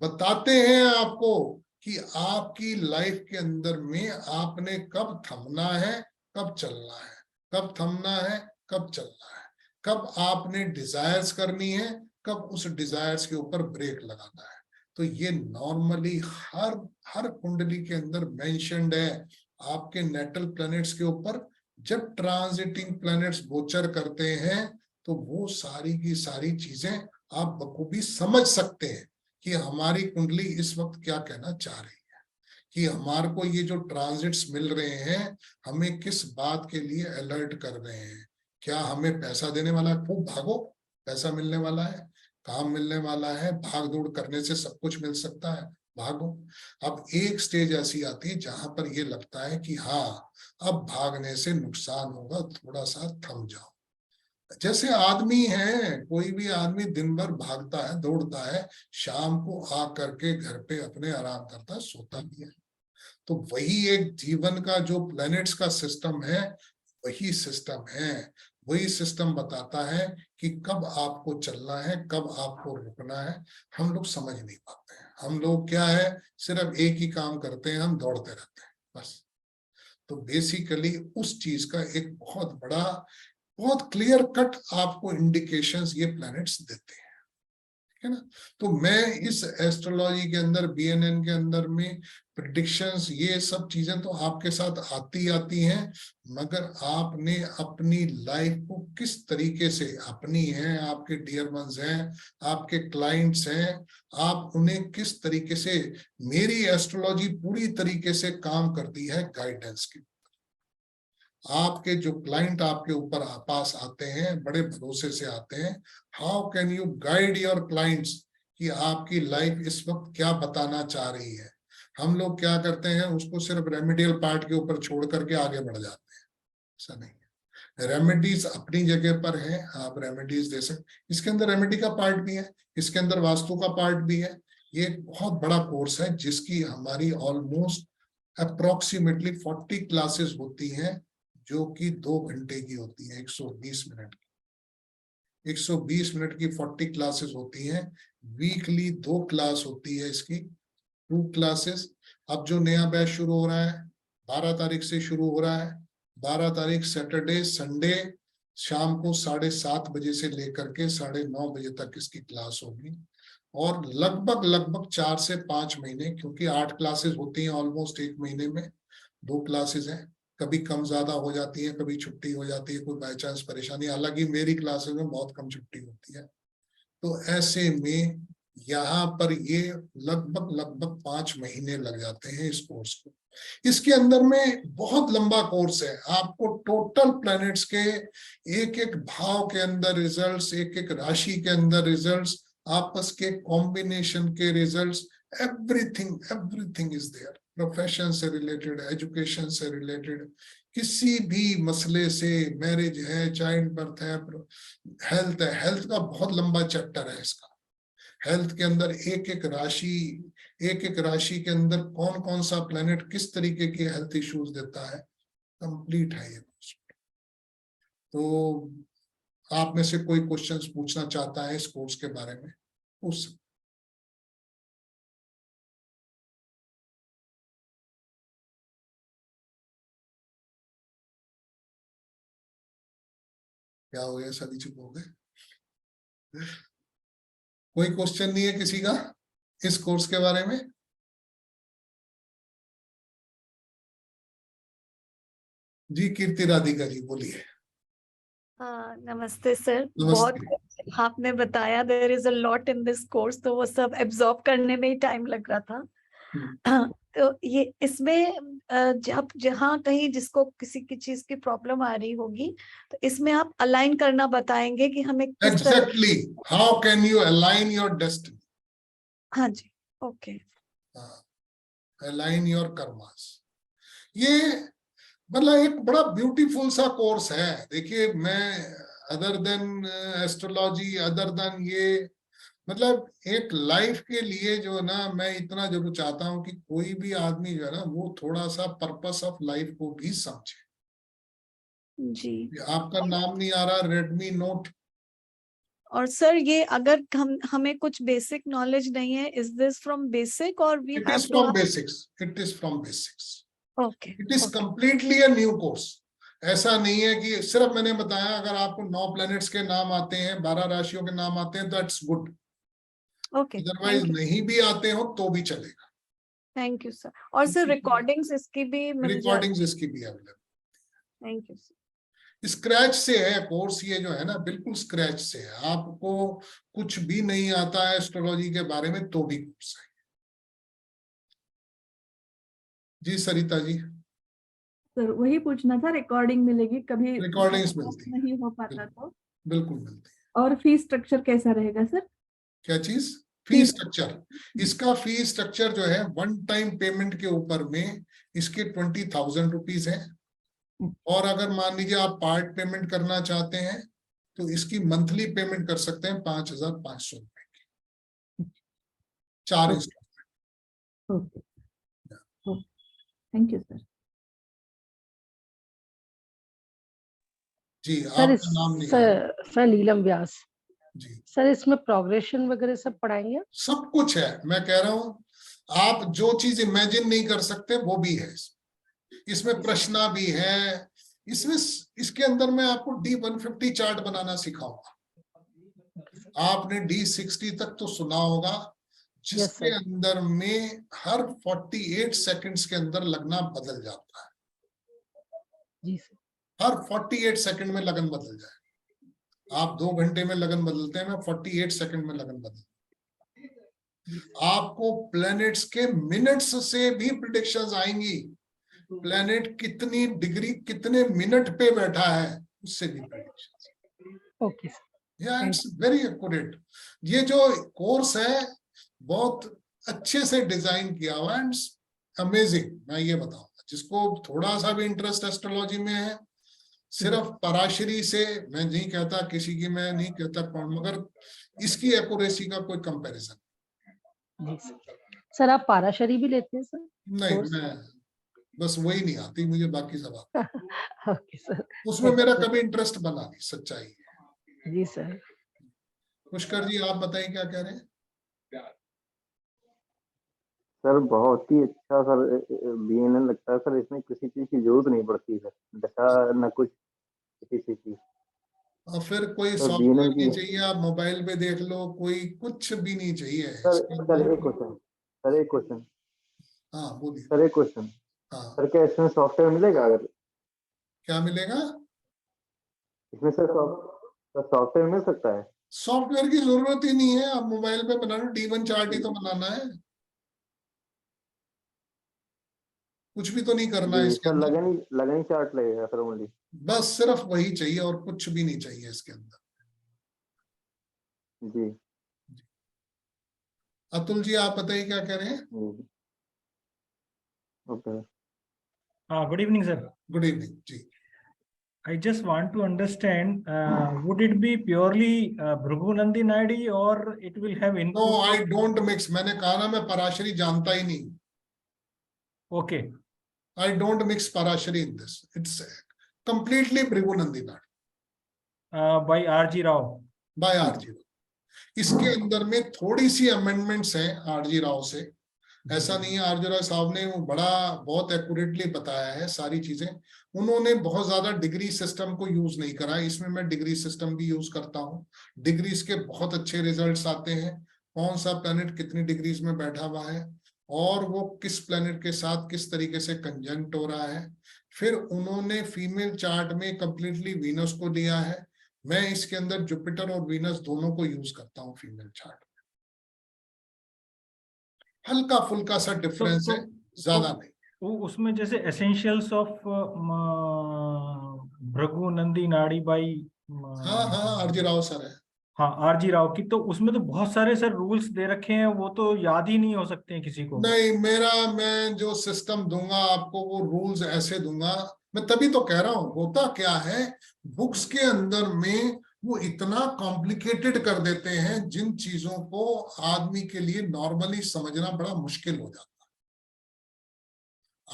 बताते हैं आपको कि आपकी लाइफ के अंदर में आपने कब थमना है, कब चलना है, कब थमना है, कब चलना है, कब आपने डिजायर्स करनी है, कब उस डिजायर्स के ऊपर ब्रेक लगाना है। तो ये नॉर्मली हर कुंडली के अंदर मेंशन्ड है। आपके नेटल प्लैनेट्स के ऊपर जब ट्रांजिटिंग प्लैनेट्स गोचर करते हैं तो वो सारी की सारी चीजें आप बखूबी समझ सकते हैं कि हमारी कुंडली इस वक्त क्या कहना चाह रही है, कि हमारे को ये जो ट्रांजिट्स मिल रहे हैं हमें किस बात के लिए अलर्ट कर रहे हैं। क्या हमें पैसा देने वाला है, खूब भागो, पैसा मिलने वाला है, काम मिलने वाला है, भाग दौड़ करने से सब कुछ मिल सकता है, भागो। अब एक स्टेज ऐसी आती है जहां पर ये लगता है कि हाँ अब भागने से नुकसान होगा, थोड़ा सा थम जाओ। जैसे आदमी है, कोई भी आदमी दिन भर भागता है, दौड़ता है, शाम को आ करके घर पे अपने आराम करता है, सोता भी है। तो वही एक जीवन का जो प्लैनेट्स का सिस्टम है, वही सिस्टम है। वही सिस्टम बताता है कि कब आपको चलना है, कब आपको रुकना है। हम लोग समझ नहीं पाते हैं। हम लोग क्या है, सिर्फ एक ही काम करते हैं, हम दौड़ते रहते हैं बस। तो बेसिकली उस चीज का एक बहुत बड़ा, बहुत क्लियर कट आपको इंडिकेशंस ये प्लैनेट्स देते हैं, है ना। तो मैं इस एस्ट्रोलॉजी के अंदर, BNN के अंदर में प्रिडिक्शंस, ये सब चीजें तो आपके साथ आती हैं, मगर आपने अपनी लाइफ को किस तरीके से, अपनी है, आपके डियर वंस हैं, आपके क्लाइंट्स हैं, आप उन्हें किस तरीके से, मेरी एस्ट्रोलॉजी पूरी तरीके से काम करती है गाइडेंस की। आपके जो क्लाइंट आपके ऊपर पास आते हैं, बड़े भरोसे से आते हैं। How can you guide your clients कि आपकी लाइफ इस वक्त क्या बताना चाह रही है। हम लोग क्या करते हैं, उसको सिर्फ रेमेडियल पार्ट के ऊपर छोड़ करके आगे बढ़ जाते हैं। ऐसा नहीं है, रेमेडीज अपनी जगह पर है, आप रेमेडीज दे सकते। इसके अंदर रेमेडी का पार्ट भी है, इसके अंदर वास्तु का पार्ट भी है। ये एक बहुत बड़ा कोर्स है जिसकी हमारी ऑलमोस्ट अप्रोक्सीमेटली 40 क्लासेस होती हैं, जो कि 2 घंटे की होती है, 120 मिनट की। 120 मिनट की 40 क्लासेस होती हैं। वीकली 2 क्लास होती है इसकी, 2 क्लासेस। अब जो नया बैच शुरू हो रहा है, 12 तारीख से शुरू हो रहा है। 12 तारीख सैटरडे संडे शाम को 7:30 बजे से लेकर के 9:30 बजे तक इसकी क्लास होगी। और लगभग 4 से 5 महीने, क्योंकि 8 क्लासेस होती हैं ऑलमोस्ट एक महीने में, 2 क्लासेस हैं। कभी कम ज्यादा हो जाती है, कभी छुट्टी हो जाती है, कोई बाय चांस परेशानी। हालांकि मेरी क्लासेस में बहुत कम छुट्टी होती है। तो ऐसे में यहाँ पर ये लगभग 5 महीने लग जाते हैं इस कोर्स को। इसके अंदर में बहुत लंबा कोर्स है। आपको टोटल प्लैनेट्स के एक एक भाव के अंदर रिजल्ट्स, एक एक राशि के अंदर रिजल्ट्स, आपस के कॉम्बिनेशन के results, everything is there. Profession से रिलेटेड, एजुकेशन से रिलेटेड, किसी भी मसले से, मैरिज है, चाइल्ड बर्थ है, हेल्थ है। हेल्थ का बहुत लंबा चैप्टर है इसका। हेल्थ के अंदर एक एक राशि के अंदर कौन कौन सा प्लेनेट किस तरीके के हेल्थ इश्यूज देता है, कंप्लीट है ये। तो आप में से कोई क्वेश्चंस पूछना चाहता है इस कोर्स के बारे में, पूछ सकते। क्या हो गया, सभी चुप हो गए? कोई क्वेश्चन नहीं है किसी का इस कोर्स के बारे में? जी कीर्ति राधिका जी बोलिए। नमस्ते सर। नमस्ते। बहुत आपने बताया, there is a lot in this course, तो वो सब एब्जॉर्ब करने में ही टाइम लग रहा था। तो ये इसमें जब जहाँ कहीं जिसको किसी की चीज की प्रॉब्लम आ रही होगी, तो इसमें आप अलाइन करना बताएंगे कि हमें किस तरह। Exactly, how can you align your destiny. हाँ जी, ओके। Align your karmas. ये मतलब एक बड़ा ब्यूटीफुल सा कोर्स है। देखिए, मैं other than astrology, other than ये, मतलब एक लाइफ के लिए जो है ना, मैं इतना जरूर चाहता हूं कि कोई भी आदमी जो है ना, वो थोड़ा सा पर्पस ऑफ लाइफ को भी समझे। जी। आपका नाम नहीं आ रहा, रेडमी नोट। और सर ये अगर हमें कुछ बेसिक नॉलेज नहीं है, इज दिस फ्रॉम बेसिक और we it is from basics, it is from basics. Okay, it is completely a new course. ऐसा नहीं है कि सिर्फ मैंने बताया, अगर आपको 9 प्लैनेट्स के नाम आते हैं, 12 राशियों के नाम आते हैं, दैट्स गुड। ओके, अदरवाइज नहीं भी आते हो तो भी चलेगा। Thank you sir. और सर रिकॉर्डिंग्स इसकी भी मिल जाए? रिकॉर्डिंग्स इसकी भी available. Thank you sir. Scratch से है कोर्स ये जो है ना, बिल्कुल स्क्रैच से है। आपको कुछ भी नहीं आता है एस्ट्रोलॉजी के बारे में तो भी कोर्स है। जी सरिता जी। सर वही पूछना था, रिकॉर्डिंग मिलेगी कभी? रिकॉर्डिंग्स मिलती है, नहीं हो पाता तो? बिल्कुल मिलती है। और फीस स्ट्रक्चर कैसा रहेगा सर? क्या चीज? Fee structure. इसका फी स्ट्रक्चर जो है, 1 टाइम पेमेंट के ऊपर में इसके 20,000 रुपीज है। और अगर मान लीजिए आप पार्ट पेमेंट करना चाहते हैं तो इसकी मंथली पेमेंट कर सकते हैं 5,500 रुपए की, 4 instalment. Okay, thank you sir. जी, सर आपका नाम नहीं है। सर नीलम व्यास जी, सर, इसमें प्रोग्रेशन वगैरह सब पढ़ाएंगे? सब कुछ है। मैं कह रहा हूं, आप जो चीज इमेजिन नहीं कर सकते वो भी है इसमें प्रश्न भी है इसमें। इसके अंदर मैं आपको D150 चार्ट बनाना सिखाऊंगा। आपने D60 तक तो सुना होगा, जिसके अंदर में हर 48 सेकंड्स के अंदर लगना बदल जाता है। जी सर। हर 48 सेकंड में लगन बदल जाए। आप 2 घंटे में लगन बदलते हैं, मैं 48 सेकंड में लगन बदल। आपको प्लैनेट्स के मिनट्स से भी प्रिडिक्शंस आएंगी। प्लैनेट कितनी डिग्री कितने मिनट पे बैठा है उससे भी प्रिडिक्शंस। ओके सर, या इट्स वेरी एक्यूरेट। ये जो कोर्स है बहुत अच्छे से डिजाइन किया हुआ है, अमेजिंग। मैं ये बताऊंगा, जिसको थोड़ा सा भी इंटरेस्ट एस्ट्रोलॉजी में है, सिर्फ पराशरी से, मैं नहीं कहता किसी की, मैं नहीं कहता कौन, मगर इसकी एक्यूरेसी का कोई कंपैरिजन जी सर। आप पाराशरी भी लेते हैं सर? नहीं, मैं बस वही नहीं आती मुझे, बाकी सब आता। ओके सर, उसमें मेरा कभी इंटरेस्ट बना नहीं, सच्चाई है। जी सर। पुष्कर जी, आप बताइए क्या कह रहे हैं? सर बहुत ही अच्छा सर BNN लगता है सर। इसमें किसी चीज की जरूरत नहीं पड़ती सर, दशा न कुछ किसी चीज। और फिर कोई तो सॉफ्टवेयर BNN नहीं की चाहिए, आप मोबाइल पे देख लो, कोई कुछ भी नहीं चाहिए सर एक क्वेश्चन हाँ बोलिए। सर एक क्वेश्चन हाँ, सर, क्या इसमें सॉफ्टवेयर मिलेगा? अगर क्या मिलेगा इसमें सर सॉफ्टवेयर मिल सकता है? सॉफ्टवेयर की जरूरत ही नहीं है, आप मोबाइल पे बना लो। D1 चार्ट ही तो बनाना है, कुछ भी तो नहीं करना है इसके सर अंदर। लगन ही चार्ट लगेगा सर ओनली? बस सिर्फ वही चाहिए और कुछ भी नहीं चाहिए इसके अंदर। जी। अतुल जी, आप बताइए क्या कह रहे हैं? Okay. Good evening, sir. Good evening जी। I just want to understand, would it be purely Bhrigu Nandi Nadi or it will have no, input? I don't mix. मैंने कहा ना, मैं पराशरी जानता ही नहीं। Okay. I don't mix Parashari in this. It's completely Bhrigunandi Nadi. By R.G. Rao. By R.G. Rao. इसके अंदर में थोड़ी सी अमेंडमेंट्स हैं R.G. राव से। ऐसा नहीं है, R.G. राव साहब ने बहुत एक्यूरेटली बताया है सारी चीजें। उन्होंने बहुत ज्यादा डिग्री सिस्टम को यूज नहीं करा। इसमें मैं डिग्री सिस्टम भी यूज करता हूँ। डिग्रीज के बहुत अच्छे रिजल्ट्स आते हैं, कौन सा प्लेनेट कितनी डिग्रीज में बैठा हुआ है और वो किस प्लेनेट के साथ किस तरीके से कंजंक्ट हो रहा है। फिर उन्होंने फीमेल चार्ट में कंप्लीटली वीनस को लिया है। मैं इसके अंदर जुपिटर और वीनस दोनों को यूज करता हूँ फीमेल चार्ट में। हल्का फुल्का सा डिफरेंस है, ज्यादा नहीं। वो उसमें जैसे एसेंशियल्स ऑफ भृगु नंदी नाड़ी बाई हाँ R.G. राव सर है। हाँ, R.G. राव की, तो उसमें तो बहुत सारे सर रूल्स दे रखे हैं, वो तो याद ही नहीं हो सकते हैं किसी को। नहीं, मैं जो सिस्टम दूंगा आपको, वो रूल्स ऐसे दूंगा। मैं तभी तो कह रहा हूं, होता क्या है बुक्स के अंदर में वो इतना कॉम्प्लिकेटेड कर देते हैं, जिन चीजों को आदमी के लिए नॉर्मली समझना बड़ा मुश्किल हो जाता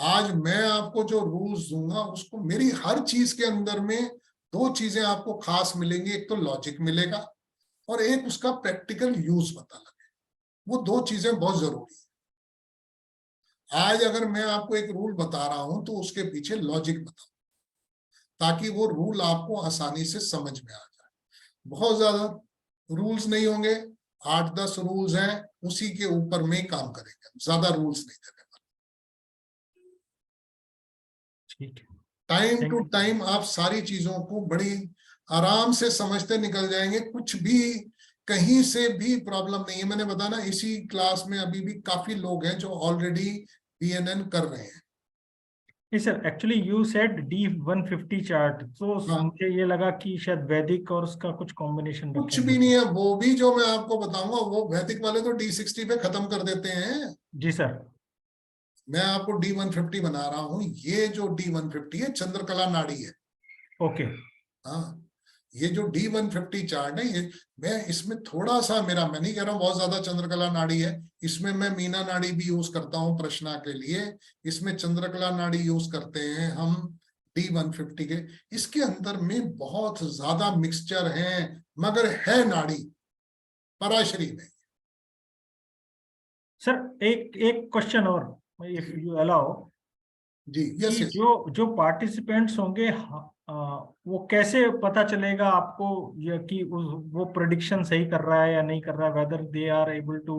है। आज मैं आपको जो रूल्स दूंगा, उसको मेरी हर चीज के अंदर में 2 चीजें आपको खास मिलेंगी। एक तो लॉजिक मिलेगा और एक उसका प्रैक्टिकल यूज पता लगे। वो 2 चीजें बहुत जरूरी है। आज अगर मैं आपको एक रूल बता रहा हूं तो उसके पीछे लॉजिक बताऊं, ताकि वो रूल आपको आसानी से समझ में आ जाए। बहुत ज्यादा रूल्स नहीं होंगे, 8-10 रूल्स हैं, उसी के ऊपर में काम करेंगे, ज्यादा रूल्स नहीं देने वाले। टाइम टू टाइम आप सारी चीजों को बड़ी आराम से समझते निकल जाएंगे, कुछ भी कहीं से भी प्रॉब्लम नहीं है। मैंने बताया ना, इसी क्लास में अभी भी काफी लोग हैं जो ऑलरेडी BNN कर रहे हैं। Sir actually you said D150 chart, तो मुझे ये लगा कि शायद वैदिक और उसका कुछ कॉम्बिनेशन। कुछ भी नहीं है, वो भी जो मैं आपको बताऊंगा, वो वैदिक वाले तो D60 पे खत्म कर देते हैं। जी सर। मैं आपको D150 बना रहा हूं। ये जो D150 है चंद्रकला नाड़ी है। ओके। हाँ, ये जो D150 चार्ट है, ये मैं इसमें थोड़ा सा मैं नहीं कह रहा हूँ बहुत ज्यादा चंद्रकला नाड़ी है, इसमें मैं मीना नाड़ी भी यूज करता हूँ प्रश्न के लिए, इसमें चंद्रकला नाड़ी यूज करते हैं हम D150 के। इसके अंदर में बहुत ज्यादा मिक्सचर है, मगर है नाड़ी, पराशरी नहीं। सर एक क्वेश्चन और, इफ यू अलाउ जी। यस कि यस। जो पार्टिसिपेंट्स होंगे वो कैसे पता चलेगा आपको या कि वो प्रेडिक्शन सही कर रहा है या नहीं कर रहा है, whether they are able to?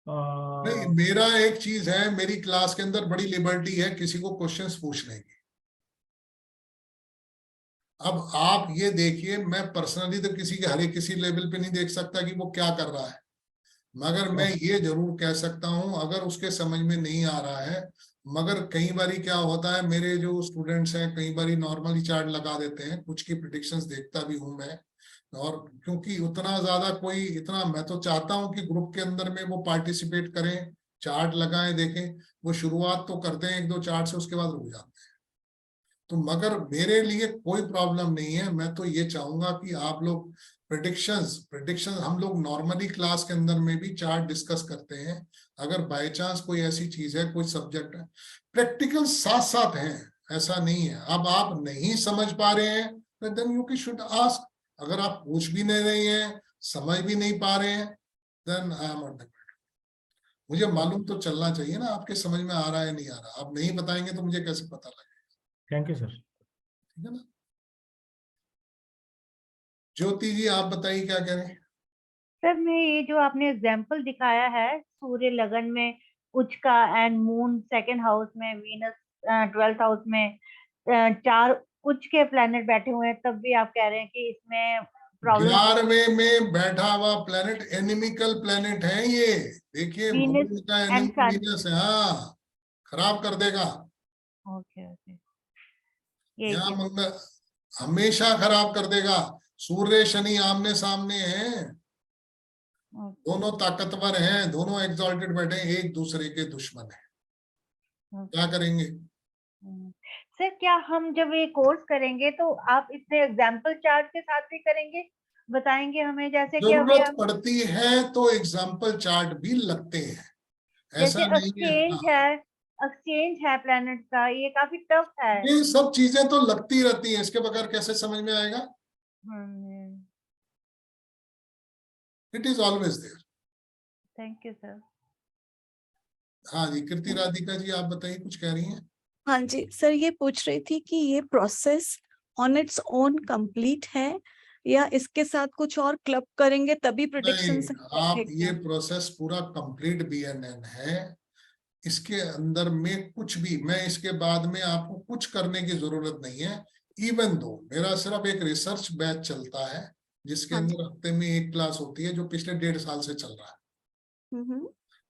नहीं, मेरा एक चीज है, मेरी क्लास के अंदर बड़ी लिबर्टी है किसी को क्वेश्चंस पूछने की। अब आप ये देखिए, मैं पर्सनली तो किसी के हर एक किसी लेवल पे नहीं देख सकता कि वो क्या कर रहा है, मगर मैं ये जरूर कह सकता हूं अगर उसके समझ में नहीं आ रहा है, मगर कई बारी क्या होता है, मेरे जो स्टूडेंट्स हैं कई बारी नॉर्मली चार्ट लगा देते हैं, कुछ की प्रिडिक्शंस देखता भी हूं मैं, और क्योंकि उतना ज्यादा कोई इतना, मैं तो चाहता हूं कि ग्रुप के अंदर में वो पार्टिसिपेट करें, चार्ट लगाएं, देखें, वो शुरुआत तो करते हैं 1-2 चार्ट से, उसके बाद रुक जाते हैं। तो मगर मेरे लिए कोई प्रॉब्लम नहीं है, मैं तो ये चाहूंगा कि आप लोग प्रेडिक्शंस हम लोग नॉर्मली क्लास के अंदर में भी चार्ट डिस्कस करते हैं, अगर बाय चांस कोई ऐसी चीज है, कोई सब्जेक्ट है, प्रैक्टिकल साथ साथ हैं, ऐसा नहीं है। अब आप नहीं समझ पा रहे हैं तो देन यू शुड आस्क, अगर आप पूछ भी नहीं रहे हैं, समझ भी नहीं पा रहे हैं, देन आई एम नॉट। मुझे मालूम तो चलना चाहिए ना आपके समझ में आ रहा है नहीं आ रहा, आप नहीं बताएंगे तो मुझे कैसे पता लगेगा? Thank you sir. ठीक है ना। ज्योति जी आप बताइए क्या कह रहे हैं? सर मैं ये जो आपने एग्जाम्पल दिखाया है, सूर्य लगन में उच्च का एंड मून सेकंड हाउस में, वीनस 12th हाउस में, 4 उच्च के प्लैनेट बैठे हुए हैं, तब भी आप कह रहे हैं कि इसमें प्रॉब्लम। 11वें में बैठा हुआ प्लैनेट एनिमिकल प्लैनेट है ये, देखिए मून का वीनस है, हाँ, खराब कर देगा। Okay okay. यहाँ मंगल हमेशा खराब कर देगा। सूर्य शनि आमने सामने हैं, दोनों ताकतवर हैं, दोनों एग्जॉल्टेड बैठे हैं, एक दूसरे के दुश्मन हैं, क्या करेंगे? सर क्या हम जब ये कोर्स करेंगे तो आप इससे एग्जाम्पल चार्ट के साथ भी करेंगे, बताएंगे हमें, जैसे कि अभी जरूरत पड़ती है तो एग्जाम्पल चार्ट भी लगते हैं, ऐसा नहीं है। एक्सचेंज है प्लैनेट का, ये काफी टफ है। ये सब चीजें तो लगती रहती हैं, इसके बगैर कैसे समझ में आएगा? It is always there. Thank you sir. हाँ जी, कृति राधिका जी आप बताइए, कुछ कह रही हैं? हाँ जी सर, ये पूछ रही थी कि ये process on its own complete है या इसके साथ कुछ और क्लब करेंगे तभी प्रेडिक्शन? आप ये प्रोसेस पूरा कंप्लीट BNN है, इसके अंदर में कुछ भी, मैं इसके बाद में आपको कुछ करने की जरूरत नहीं है। इवन दो मेरा सिर्फ एक रिसर्च बैच चलता है जिसके अंदर हफ्ते में 1 क्लास होती है, जो पिछले 1.5 साल से चल रहा है,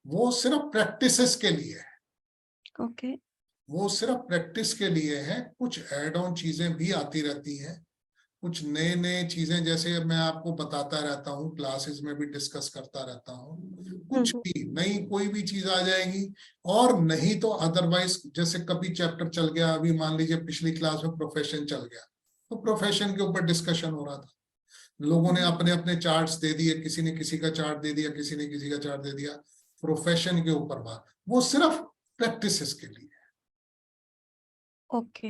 वो सिर्फ प्रैक्टिसेस के लिए है। ओके। वो सिर्फ प्रैक्टिस के लिए है, कुछ एड ऑन चीजें भी आती रहती हैं, कुछ नए चीजें जैसे मैं आपको बताता रहता हूँ, क्लासेस में भी डिस्कस करता रहता हूँ, कुछ भी नई कोई भी चीज आ जाएगी, और नहीं तो अदरवाइज जैसे कभी चैप्टर चल गया, अभी मान लीजिए पिछली क्लास में प्रोफेशन चल गया, तो प्रोफेशन के ऊपर डिस्कशन हो रहा था, लोगों ने अपने अपने चार्ट्स दे दिए, किसी ने किसी का चार्ट दे दिया, किसी ने किसी का चार्ट दे दिया, प्रोफेशन के ऊपर बात, वो सिर्फ प्रैक्टिस के लिए। Okay.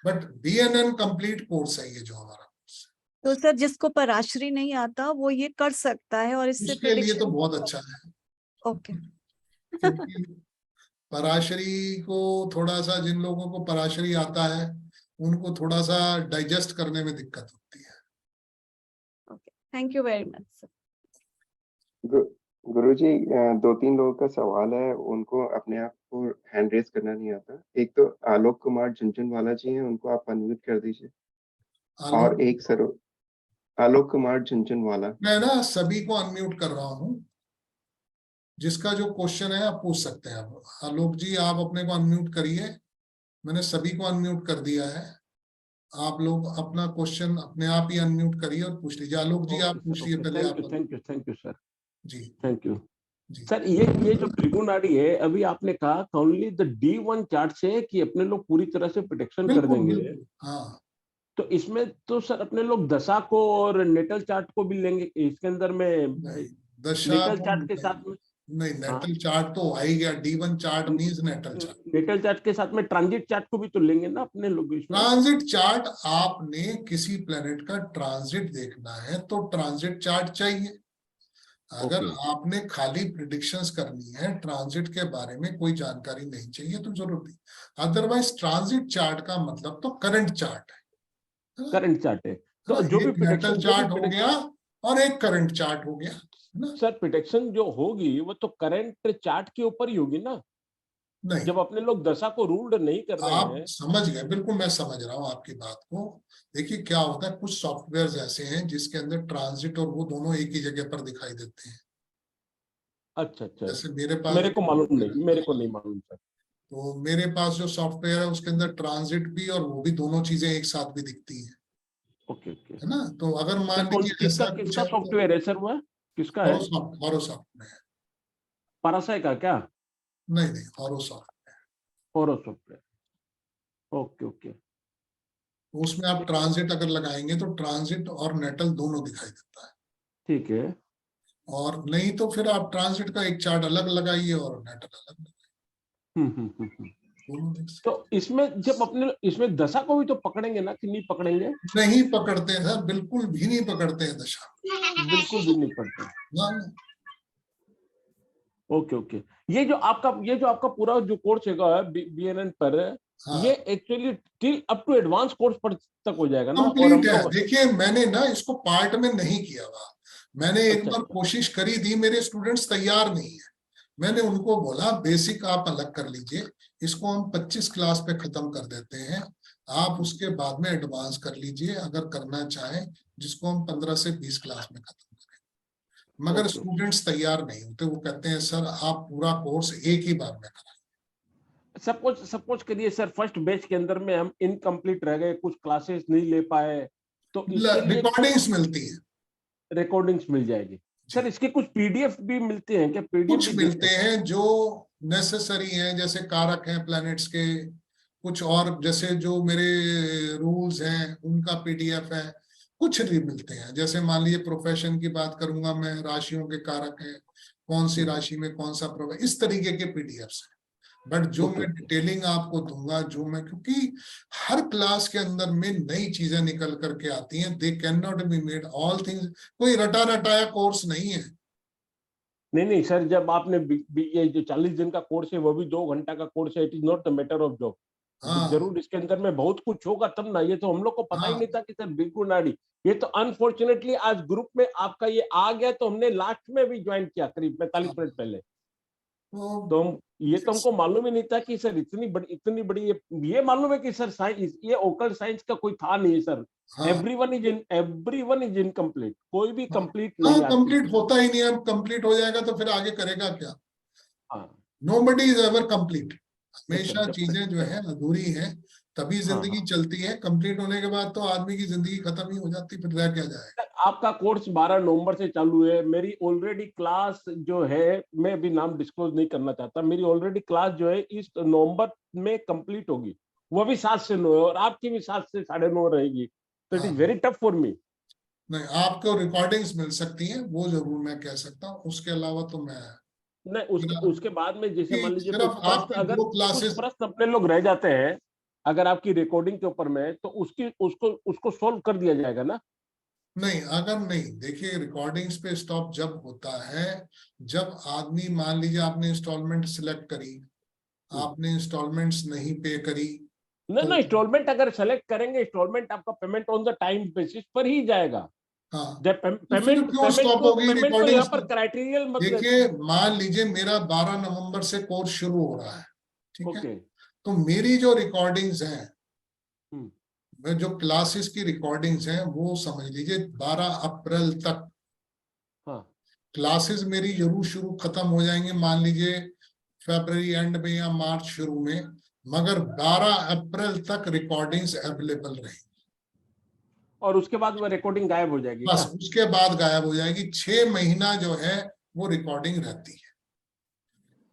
But BNN complete course है ये जो हमारा कोर्स है। तो सर जिसको पराशरी नहीं आता वो ये कर सकता है और इससे उसके लिए तो बहुत अच्छा है। ओके। क्योंकि पराशरी को थोड़ा सा, जिन लोगों को पराशरी आता है उनको थोड़ा सा डाइजेस्ट करने में दिक्कत होती है। Okay, thank you very much sir. Guruji 2-3 लोगों का सवाल है, उनको अपने आप को हैंड रेज करना नहीं आता। एक तो आलोक कुमार झुनझुनवाला जी हैं, उनको आप अनम्यूट कर दीजिए। और एक सर आलोक कुमार झुनझुनवाला। मैं ना सभी को अनम्यूट कर रहा हूँ, जिसका जो क्वेश्चन है आप पूछ सकते हैं। आप आलोक जी आप अपने को अनम्यूट करिए, मैंने सभी को अनम्यूट कर दिया है, आप लोग अपना क्वेश्चन अपने आप ही अनम्यूट करिए और पूछ लीजिए। आलोक जी आप पूछिए पहले। थैंक यू सर जी थैंक यू सर। ये जो त्रिगुणाड़ी है, अभी आपने कहा ओनली द D1 चार्ट से कि अपने लोग पूरी तरह से प्रोटेक्शन कर देंगे। हाँ तो इसमें तो सर अपने लोग दशा को और नेटल चार्ट को भी लेंगे इसके अंदर में, दशा नेटल चार्ट के साथ में नहीं, नेटल चार्ट तो आ ही गया, D1 chart means natal chart. Natal chart के साथ में ट्रांजिट चार्ट को भी तो लेंगे ना अपने लोग इसमें। ट्रांजिट चार्ट, आपने किसी प्लेनेट का ट्रांजिट देखना है तो ट्रांजिट चार्ट चाहिए। अगर आपने खाली प्रिडिक्शंस करनी है, ट्रांजिट के बारे में कोई जानकारी नहीं चाहिए तो जरूरत नहीं। अदरवाइज ट्रांजिट चार्ट का मतलब तो करंट चार्ट है। करंट चार्ट है तो जो भी नेटल चार्ट हो गया और एक करंट चार्ट हो गया ना। सर प्रिडिक्शन जो होगी वो तो करंट चार्ट के ऊपर ही होगी ना। नहीं, जब अपने लोग दशा को रूल्ड नहीं कर रहे आप हैं। समझ गए, बिल्कुल मैं समझ रहा हूँ आपकी बात को। देखिए क्या होता है, कुछ सॉफ्टवेयर्स ऐसे हैं जिसके अंदर ट्रांजिट और वो दोनों एक ही जगह पर दिखाई देते हैं। अच्छा अच्छा, जैसे मेरे पास, मेरे को मालूम नहीं, मेरे को नहीं मालूम सर। तो मेरे पास जो सॉफ्टवेयर है उसके अंदर ट्रांजिट भी और वो भी दोनों चीजें एक साथ भी दिखती हैं। ओके ओके, है ना। तो अगर मान लीजिए ऐसा कुछ किसका सॉफ्टवेयर है सर, वो किसका है? हॉरोसॉफ्ट में है। पारासाई का क्या? नहीं नहीं, हॉरोसॉफ्ट सॉफ्टवेयर। ओके ओके, उसमें आप ट्रांजिट अगर लगाएंगे तो ट्रांजिट और नेटल दोनों दिखाई देता है। ठीक है। और नहीं तो फिर आप ट्रांजिट का एक चार्ट अलग लगाइए और नेटल अलग लगाइए। तो इसमें जब अपने इसमें दशा को भी तो पकड़ेंगे ना कि नहीं पकड़ेंगे? नहीं पकड़ते हैं सर, बिल्कुल भी नहीं पकड़ते हैं दशा, बिल्कुल भी नहीं पकड़ते। ओके ओके, ये जो आपका पूरा जो कोर्स है BNN पर, ये actually till up to advance course पर तक हो जाएगा ना? कंप्लीट है। देखिए मैंने ना इसको पार्ट में नहीं किया हुआ, मैंने एक बार कोशिश करी थी, मेरे स्टूडेंट्स तैयार नहीं है। मैंने उनको बोला बेसिक आप अलग कर लीजिए, इसको हम 25 क्लास पे खत्म कर देते हैं, आप उसके बाद में एडवांस कर लीजिए अगर करना चाहें, जिसको हम 15 से 20 क्लास में खत्म करें। मगर स्टूडेंट्स तैयार नहीं होते, वो कहते हैं सर आप पूरा कोर्स एक ही बार में कराएं। सपोज करिए सर फर्स्ट बैच के अंदर में हम इनकम्प्लीट रह गए, कुछ क्लासेस नहीं ले पाए, तो रिकॉर्डिंग्स मिलती है, रिकॉर्डिंग्स मिल जाएगी सर। इसके कुछ PDF भी मिलते हैं क्या? PDF कुछ मिलते हैं जो नेसेसरी हैं, जैसे कारक हैं प्लैनेट्स के, कुछ और जैसे जो मेरे रूल्स हैं उनका PDF है, कुछ भी मिलते हैं। जैसे मान लीजिए प्रोफेशन की बात करूंगा मैं, राशियों के कारक हैं, कौन सी राशि में कौन सा प्रोफेशन, इस तरीके के PDFs हैं। बट जो मैं डिटेलिंग आपको दूंगा, जो मैं, क्योंकि हर क्लास के अंदर में नई चीजें निकल करके आती हैं, they can not be made all things, कोई रटा रटाया कोर्स नहीं है। नहीं सर, जब आपने ये जो 40 दिन का कोर्स है वो भी 2 घंटा का कोर्स है, it is not the matter of job. जरूर इसके अंदर में बहुत कुछ होगा तब ना, ये तो हम लोग को पता ही नहीं था कि सर बिल्कुल नाड़ी, ये तो अनफॉर्चुनेटली आज ग्रुप में आपका ये आ गया, तो हमने लास्ट में भी ज्वाइन किया करीब 45 मिनट पहले। तो हम ये तो हमको मालूम ही नहीं था कि सर इतनी बड़ी ये मालूम है कि सर साइंस, ये ओकल्ट साइंस का कोई था नहीं सर। एवरीवन इज इनकम्प्लीट, कोई भी कंप्लीट नहीं है। कंप्लीट होता ही नहीं है, कंप्लीट हो जाएगा तो फिर आगे करेगा क्या? Nobody is ever complete. हमेशा चीजें जो है अधूरी हैं, तभी जिंदगी चलती है। कंप्लीट होने के बाद तो आदमी की जिंदगी खत्म ही हो जाती, फिर रह क्या जाएगा। आपका कोर्स 12 नवंबर से चालू है। मेरी ऑलरेडी क्लास जो है, मैं अभी नाम डिस्क्लोज नहीं करना चाहता, मेरी ऑलरेडी क्लास जो है इस नवंबर में कंप्लीट होगी, वो भी 7 से 9 है, और आपकी भी 7 से 9:30 रहेगी। तो it is very tough for me. नहीं, आपको रिकॉर्डिंग्स मिल सकती हैं, वो जरूर मैं कह सकता हूँ। उसके अलावा तो मैं नहीं, उसके बाद में जैसे मान लीजिए अगर क्लासेस प्रश्न अपने लोग रह जाते हैं अगर आपकी रिकॉर्डिंग के ऊपर में, तो उसको सोल्व कर दिया जाएगा ना? नहीं, अगर नहीं, देखिए रिकॉर्डिंग्स पे स्टॉप जब होता है जब आदमी, मान लीजिए आपने इंस्टॉलमेंट सिलेक्ट करी, आपने इंस्टॉलमेंट्स नहीं पे करी। नहीं, इंस्टॉलमेंट अगर सेलेक्ट करेंगे, इंस्टॉलमेंट आपका payment on the time basis पर ही जाएगा। जब पेमेंट स्टॉप होगी रिकॉर्डिंग, यहाँ पर क्राइटेरियल देखिए मान लीजिए मेरा 12 नवंबर से कोर्स शुरू हो रहा है, ठीक है, तो मेरी जो रिकॉर्डिंग्स हैं, जो क्लासेस की रिकॉर्डिंग्स हैं, वो समझ लीजिए 12 अप्रैल तक क्लासेस मेरी जरूर शुरू खत्म हो जाएंगे, मान लीजिए फरवरी एंड में या मार्च शुरू में, मगर 12 अप्रैल तक रिकॉर्डिंग्स अवेलेबल रहेंगी। और उसके बाद वो रिकॉर्डिंग गायब हो जाएगी? बस उसके बाद गायब हो जाएगी। 6 महीना जो है वो रिकॉर्डिंग रहती है,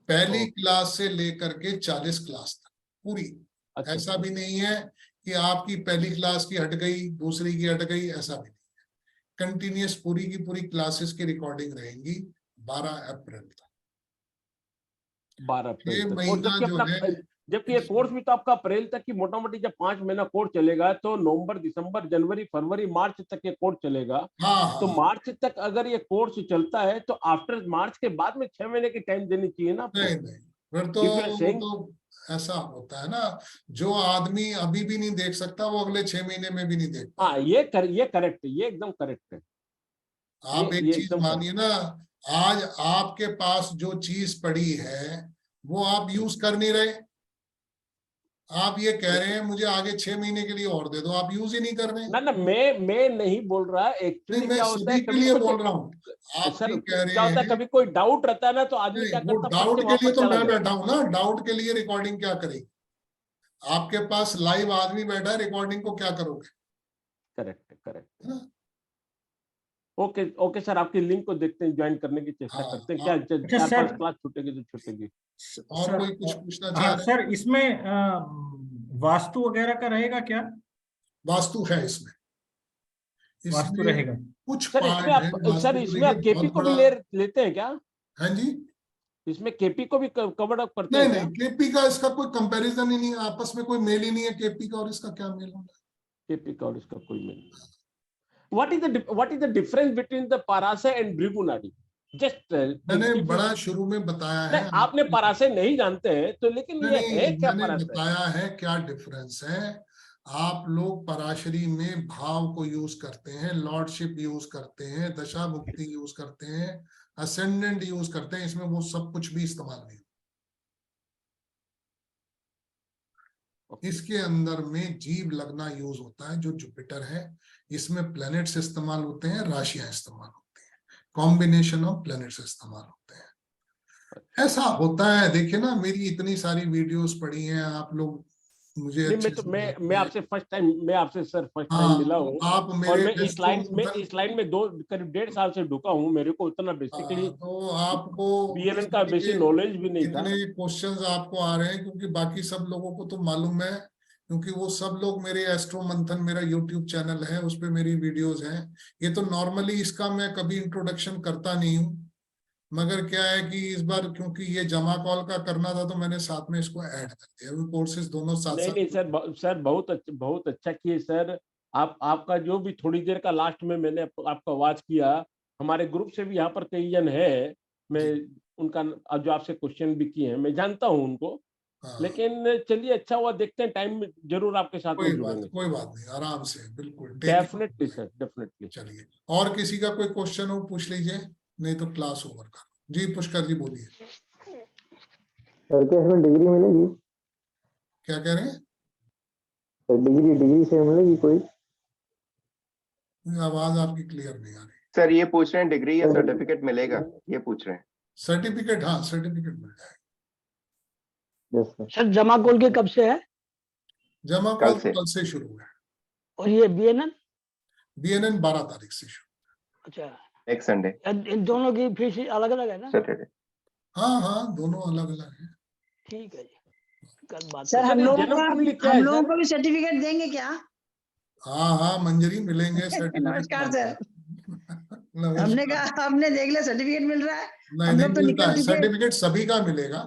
पहली क्लास से लेकर के 40 क्लास तक पूरी। ऐसा भी नहीं है कि आपकी पहली क्लास की हट गई, दूसरी की हट गई, ऐसा भी नहीं है। कंटिन्यूस पूरी की पूरी क्लासेस की रिकॉर्डिंग रहेंगी 12 अप्रैल तक। 12 अप्रैल ये तक। और महीना जबकि जो अपना है, जबकि ये कोर्स भी तो आपका अप्रैल तक की मोटा मोटी जब 5 महीना कोर्स चलेगा तो नवंबर, दिसंबर, जनवरी, फरवरी, मार्च तक ये कोर्स चलेगा। हाँ तो हाँ, मार्च तक अगर ये कोर्स चलता है तो आफ्टर मार्च के बाद में 6 महीने की टाइम देनी चाहिए ना आपको। नहीं नहीं, फिर तो If you are वो saying- तो ऐसा होता है ना, जो आदमी अभी भी नहीं देख सकता वो अगले 6 महीने में भी नहीं देख पाएगा। हाँ, ये करेक्ट है, ये एकदम करेक्ट है। आप एक ये चीज एकदम मानिए ना, आज आपके पास जो चीज पड़ी है वो आप यूज कर नहीं रहे। आप ये कह रहे हैं मुझे आगे 6 महीने के लिए और दे दो, आप यूज ही नहीं कर रहे। ना ना, मैं नहीं बोल रहा, एक्चुअली नहीं, मैं क्या होता है सभी के कभी लिए कुछ बोल रहा हूँ। आप सर भी कह रहे क्या होता है, हैं, कभी कोई डाउट रहता है ना तो आदमी नहीं क्या वो करता है, डाउट पढ़ के के लिए वापस तो चला मैं जाता बैठा हूँ ना, डाउट के लिए रिकॉर्डिंग क्या करेगी? आपके पास लाइव आदमी बैठा है, रिकॉर्डिंग को क्या करोगे? करेक्ट है। है ना? ओके ओके सर, आपकी लिंक को देखते हैं, ज्वाइन करने की चेष्टा हाँ, करते हैं। क्या अच्छा 4-5 सर, क्लास छूटेगी तो छूटेगी। और सर, कोई कुछ पूछना चाह हाँ रहे हैं? सर, इसमें वास्तु वगैरह का रहेगा क्या? वास्तु है इसमें, वास्तु इसमें रहेगा। कुछ सर पार्ट है सर वास्तु को इसमें लेके, आप केपी बहुत को भी बड़ा। लेते हैं क्या? हाँ जी, इसमें केपी को भी कवर अप करते नहीं हैं क्या? नहीं, केपी का इसका कोई कंपैरिजन ही नहीं है, आपस में कोई मेल ही नहीं है। केपी का और इसका क्या मेल होना है? केपी का और इसका कोई मेल नहीं। What is the difference between the Parase and Bhrigunadi? Just मैंने if you- बड़ा शुरू में बताया है। नहीं, आपने परासे नहीं जानते हैं तो, लेकिन नहीं ये है नहीं, क्या मैंने परासे? बताया है क्या डिफरेंस है। आप लोग पराशरी में भाव को यूज करते हैं, लॉर्डशिप यूज करते हैं, दशा मुक्ति यूज करते हैं, असेंडेंट यूज करते हैं, इसमें वो सब कुछ भी इस्तेमाल नहीं। इसके अंदर में जीव लगना यूज होता है जो जुपिटर है, इसमें प्लैनेट्स इस्तेमाल होते हैं, राशियां इस्तेमाल होती हैं, कॉम्बिनेशन ऑफ प्लैनेट्स इस्तेमाल होते हैं। ऐसा होता है, देखिए ना, मेरी इतनी सारी वीडियोस पड़ी हैं, आप लोग मुझे नहीं, अच्छे से जानते मैं हैं। आपसे फर्स्ट टाइम हाँ, मिला हूँ। आप और मेरे मैं एस्ट्रो इस लाइन में करीब 1.5 साल से ढुका हूँ। मेरे को उतना बेसिकली तो आपको बीएलएन इस का तरीके बेसिक नॉलेज भी नहीं था। इतने क्वेश्चंस आपको आ रहे हैं क्योंकि बाकी सब लोगों को तो मालूम है, क्योंकि वो सब लोग मेरे एस्ट्रो मंथन, मेरा यूट्यूब चैनल है, उस पे मेरी वीडियोस हैं। ये तो नॉर्मली इसका मैं कभी इंट्रोडक्शन करता नहीं हूँ, मगर क्या है कि इस बार क्योंकि ये जमा कॉल का करना था तो मैंने साथ में इसको ऐड कर दिया। वो कोर्सेज दोनों साथ नहीं साथ। नहीं सर बहुत अच्छा किए सर। आपका जो भी थोड़ी देर का लास्ट में मैंने आपका आवाज किया, हमारे ग्रुप से भी यहाँ पर कई जन है, मैं उनका जो आपसे क्वेश्चन भी किए हैं मैं जानता हूँ उनको। लेकिन चलिए, अच्छा हुआ, देखते हैं टाइम में जरूर आपके साथ में जुड़ेंगे। कोई बात नहीं, आराम से, बिल्कुल डेफिनेटली सर, डेफिनेटली। चलिए, और किसी का कोई क्वेश्चन हो पूछ लीजिए, नहीं तो क्लास ओवर कर। जी पुष्कर जी बोलिए। सर क्या इसमें डिग्री मिलेगी? क्या कह रहे हैं? सर डिग्री से मिलेगी कोई? आवाज आपकी क्लियर नहीं आ रही। सर ये पूछ रहे हैं डिग्री या सर्टिफिकेट मिलेगा, ये पूछ रहे हैं। सर्टिफिकेट, हाँ सर्टिफिकेट मिल जाएगा। सर जमा कॉल के कब से है? जमा कॉल कल से शुरू है। और ये बीएनएन 12 तारीख से शुरू। अच्छा, नेक्स्ट संडे। इन दोनों की फीस अलग अलग है ना? सैटरडे। हाँ दोनों अलग अलग है। ठीक है जी, कल बात सर हम लोगों को भी सर्टिफिकेट देंगे क्या? हाँ मंजरी मिलेंगे सर्टिफिकेट। नमस्कार सर। हमने कहा आपने देख लिया सर्टिफिकेट मिल रहा है। नहीं मिलता है सर्टिफिकेट, सभी का मिलेगा।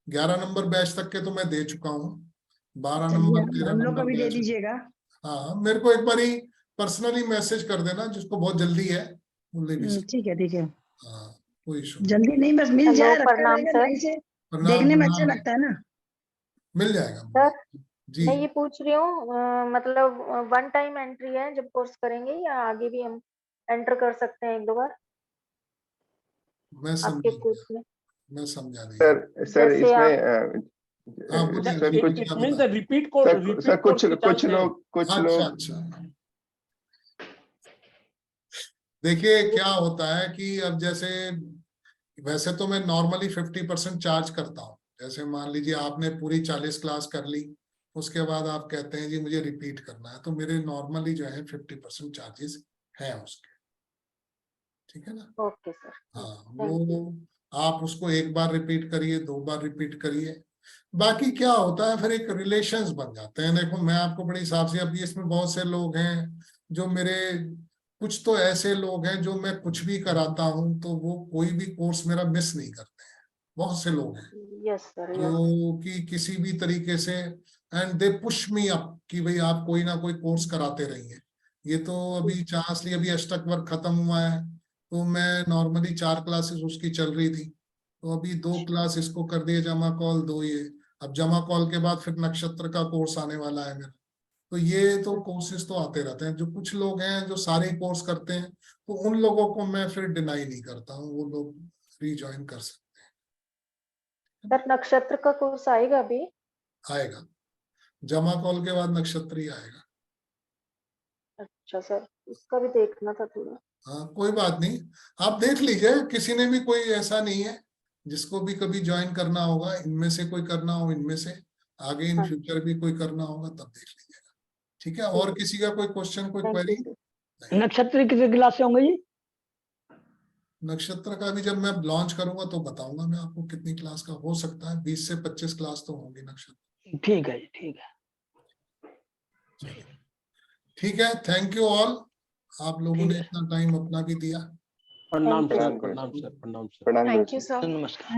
11 नंबर बैच तक के तो मैं दे चुका हूँ, 12 नंबर 13 हम लोग नंबर को भी दे बैच। दीजिएगा। हाँ, मेरे को एक बार ही पर्सनली मैसेज कर देना जिसको बहुत जल्दी है। ठीक है। हाँ, कोई इशू जल्दी नहीं, बस मिल जाए, रखा रहेगा नहीं से देखने में अच्छा लगता है ना। मिल जाएगा सर। जी। मैं ये पूछ रही हूँ, मतलब 1 टाइम एंट्री है जब कोर्स करेंगे, या आगे भी हम एंटर कर सकते हैं 1-2 बार आपके कोर्स में? मैं समझा नहीं। सर इसमें रिपीट कुछ लोग अच्छा देखिए क्या होता है कि अब जैसे वैसे तो मैं नॉर्मली 50% चार्ज करता हूँ। जैसे मान लीजिए आपने पूरी 40 क्लास कर ली, उसके बाद आप कहते हैं जी मुझे रिपीट करना है, तो मेरे नॉर्मली जो है 50% चार्जेस हैं उसके। ठीक है ना? Okay sir. हाँ, वो आप उसको एक बार रिपीट करिए, 2 बार रिपीट करिए, बाकी क्या होता है फिर एक रिलेशंस बन जाते हैं। देखो मैं आपको बड़े हिसाब से, अभी इसमें बहुत से लोग हैं जो मेरे, कुछ तो ऐसे लोग हैं जो मैं कुछ भी कराता हूं तो वो कोई भी कोर्स मेरा मिस नहीं करते हैं। बहुत से लोग हैं यस सर, यस। जो कि किसी भी तरीके से and they push me up कि भाई आप कोई ना कोई कोर्स कराते रहिए। ये तो अभी चांसली अभी अष्टक वर्ग खत्म हुआ है तो मैं नॉर्मली 4 क्लासेस उसकी चल रही थी, तो अभी 2 क्लास इसको कर दिए जमा कॉल, 2 ये। अब जमा कॉल के बाद फिर नक्षत्र का कोर्स आने वाला है मेरा। तो ये तो कोर्सेज तो आते रहते हैं। जो कुछ लोग हैं जो सारे कोर्स करते हैं तो उन लोगों को मैं फिर डिनाई नहीं करता हूँ, वो लोग रीजॉइन कर सकते सर नक्षत्र का कोर्स आएगा अभी? आएगा, जमा कॉल के बाद नक्षत्र ही आएगा। अच्छा सर, उसका भी देखना था थोड़ा। हाँ कोई बात नहीं, आप देख लीजिए, किसी ने भी कोई ऐसा नहीं है, जिसको भी कभी ज्वाइन करना होगा, इनमें से कोई करना हो, इनमें से आगे इन फ्यूचर भी कोई करना होगा तब देख लीजिएगा। ठीक है, और किसी का कोई क्वेश्चन, कोई क्वेरी? नक्षत्र कितने क्लास से होंगे जी? नक्षत्र का भी जब मैं लॉन्च करूंगा तो बताऊंगा मैं आपको कितनी क्लास का हो सकता है। 20 से 25 क्लास तो होंगी नक्षत्र। ठीक है जी, ठीक है। ठीक है, थैंक यू ऑल, आप लोगों ने इतना टाइम अपना भी दिया। प्रणाम सर, प्रणाम सर, प्रणाम सर। प्रणाम थैंक यू सर। नमस्कार।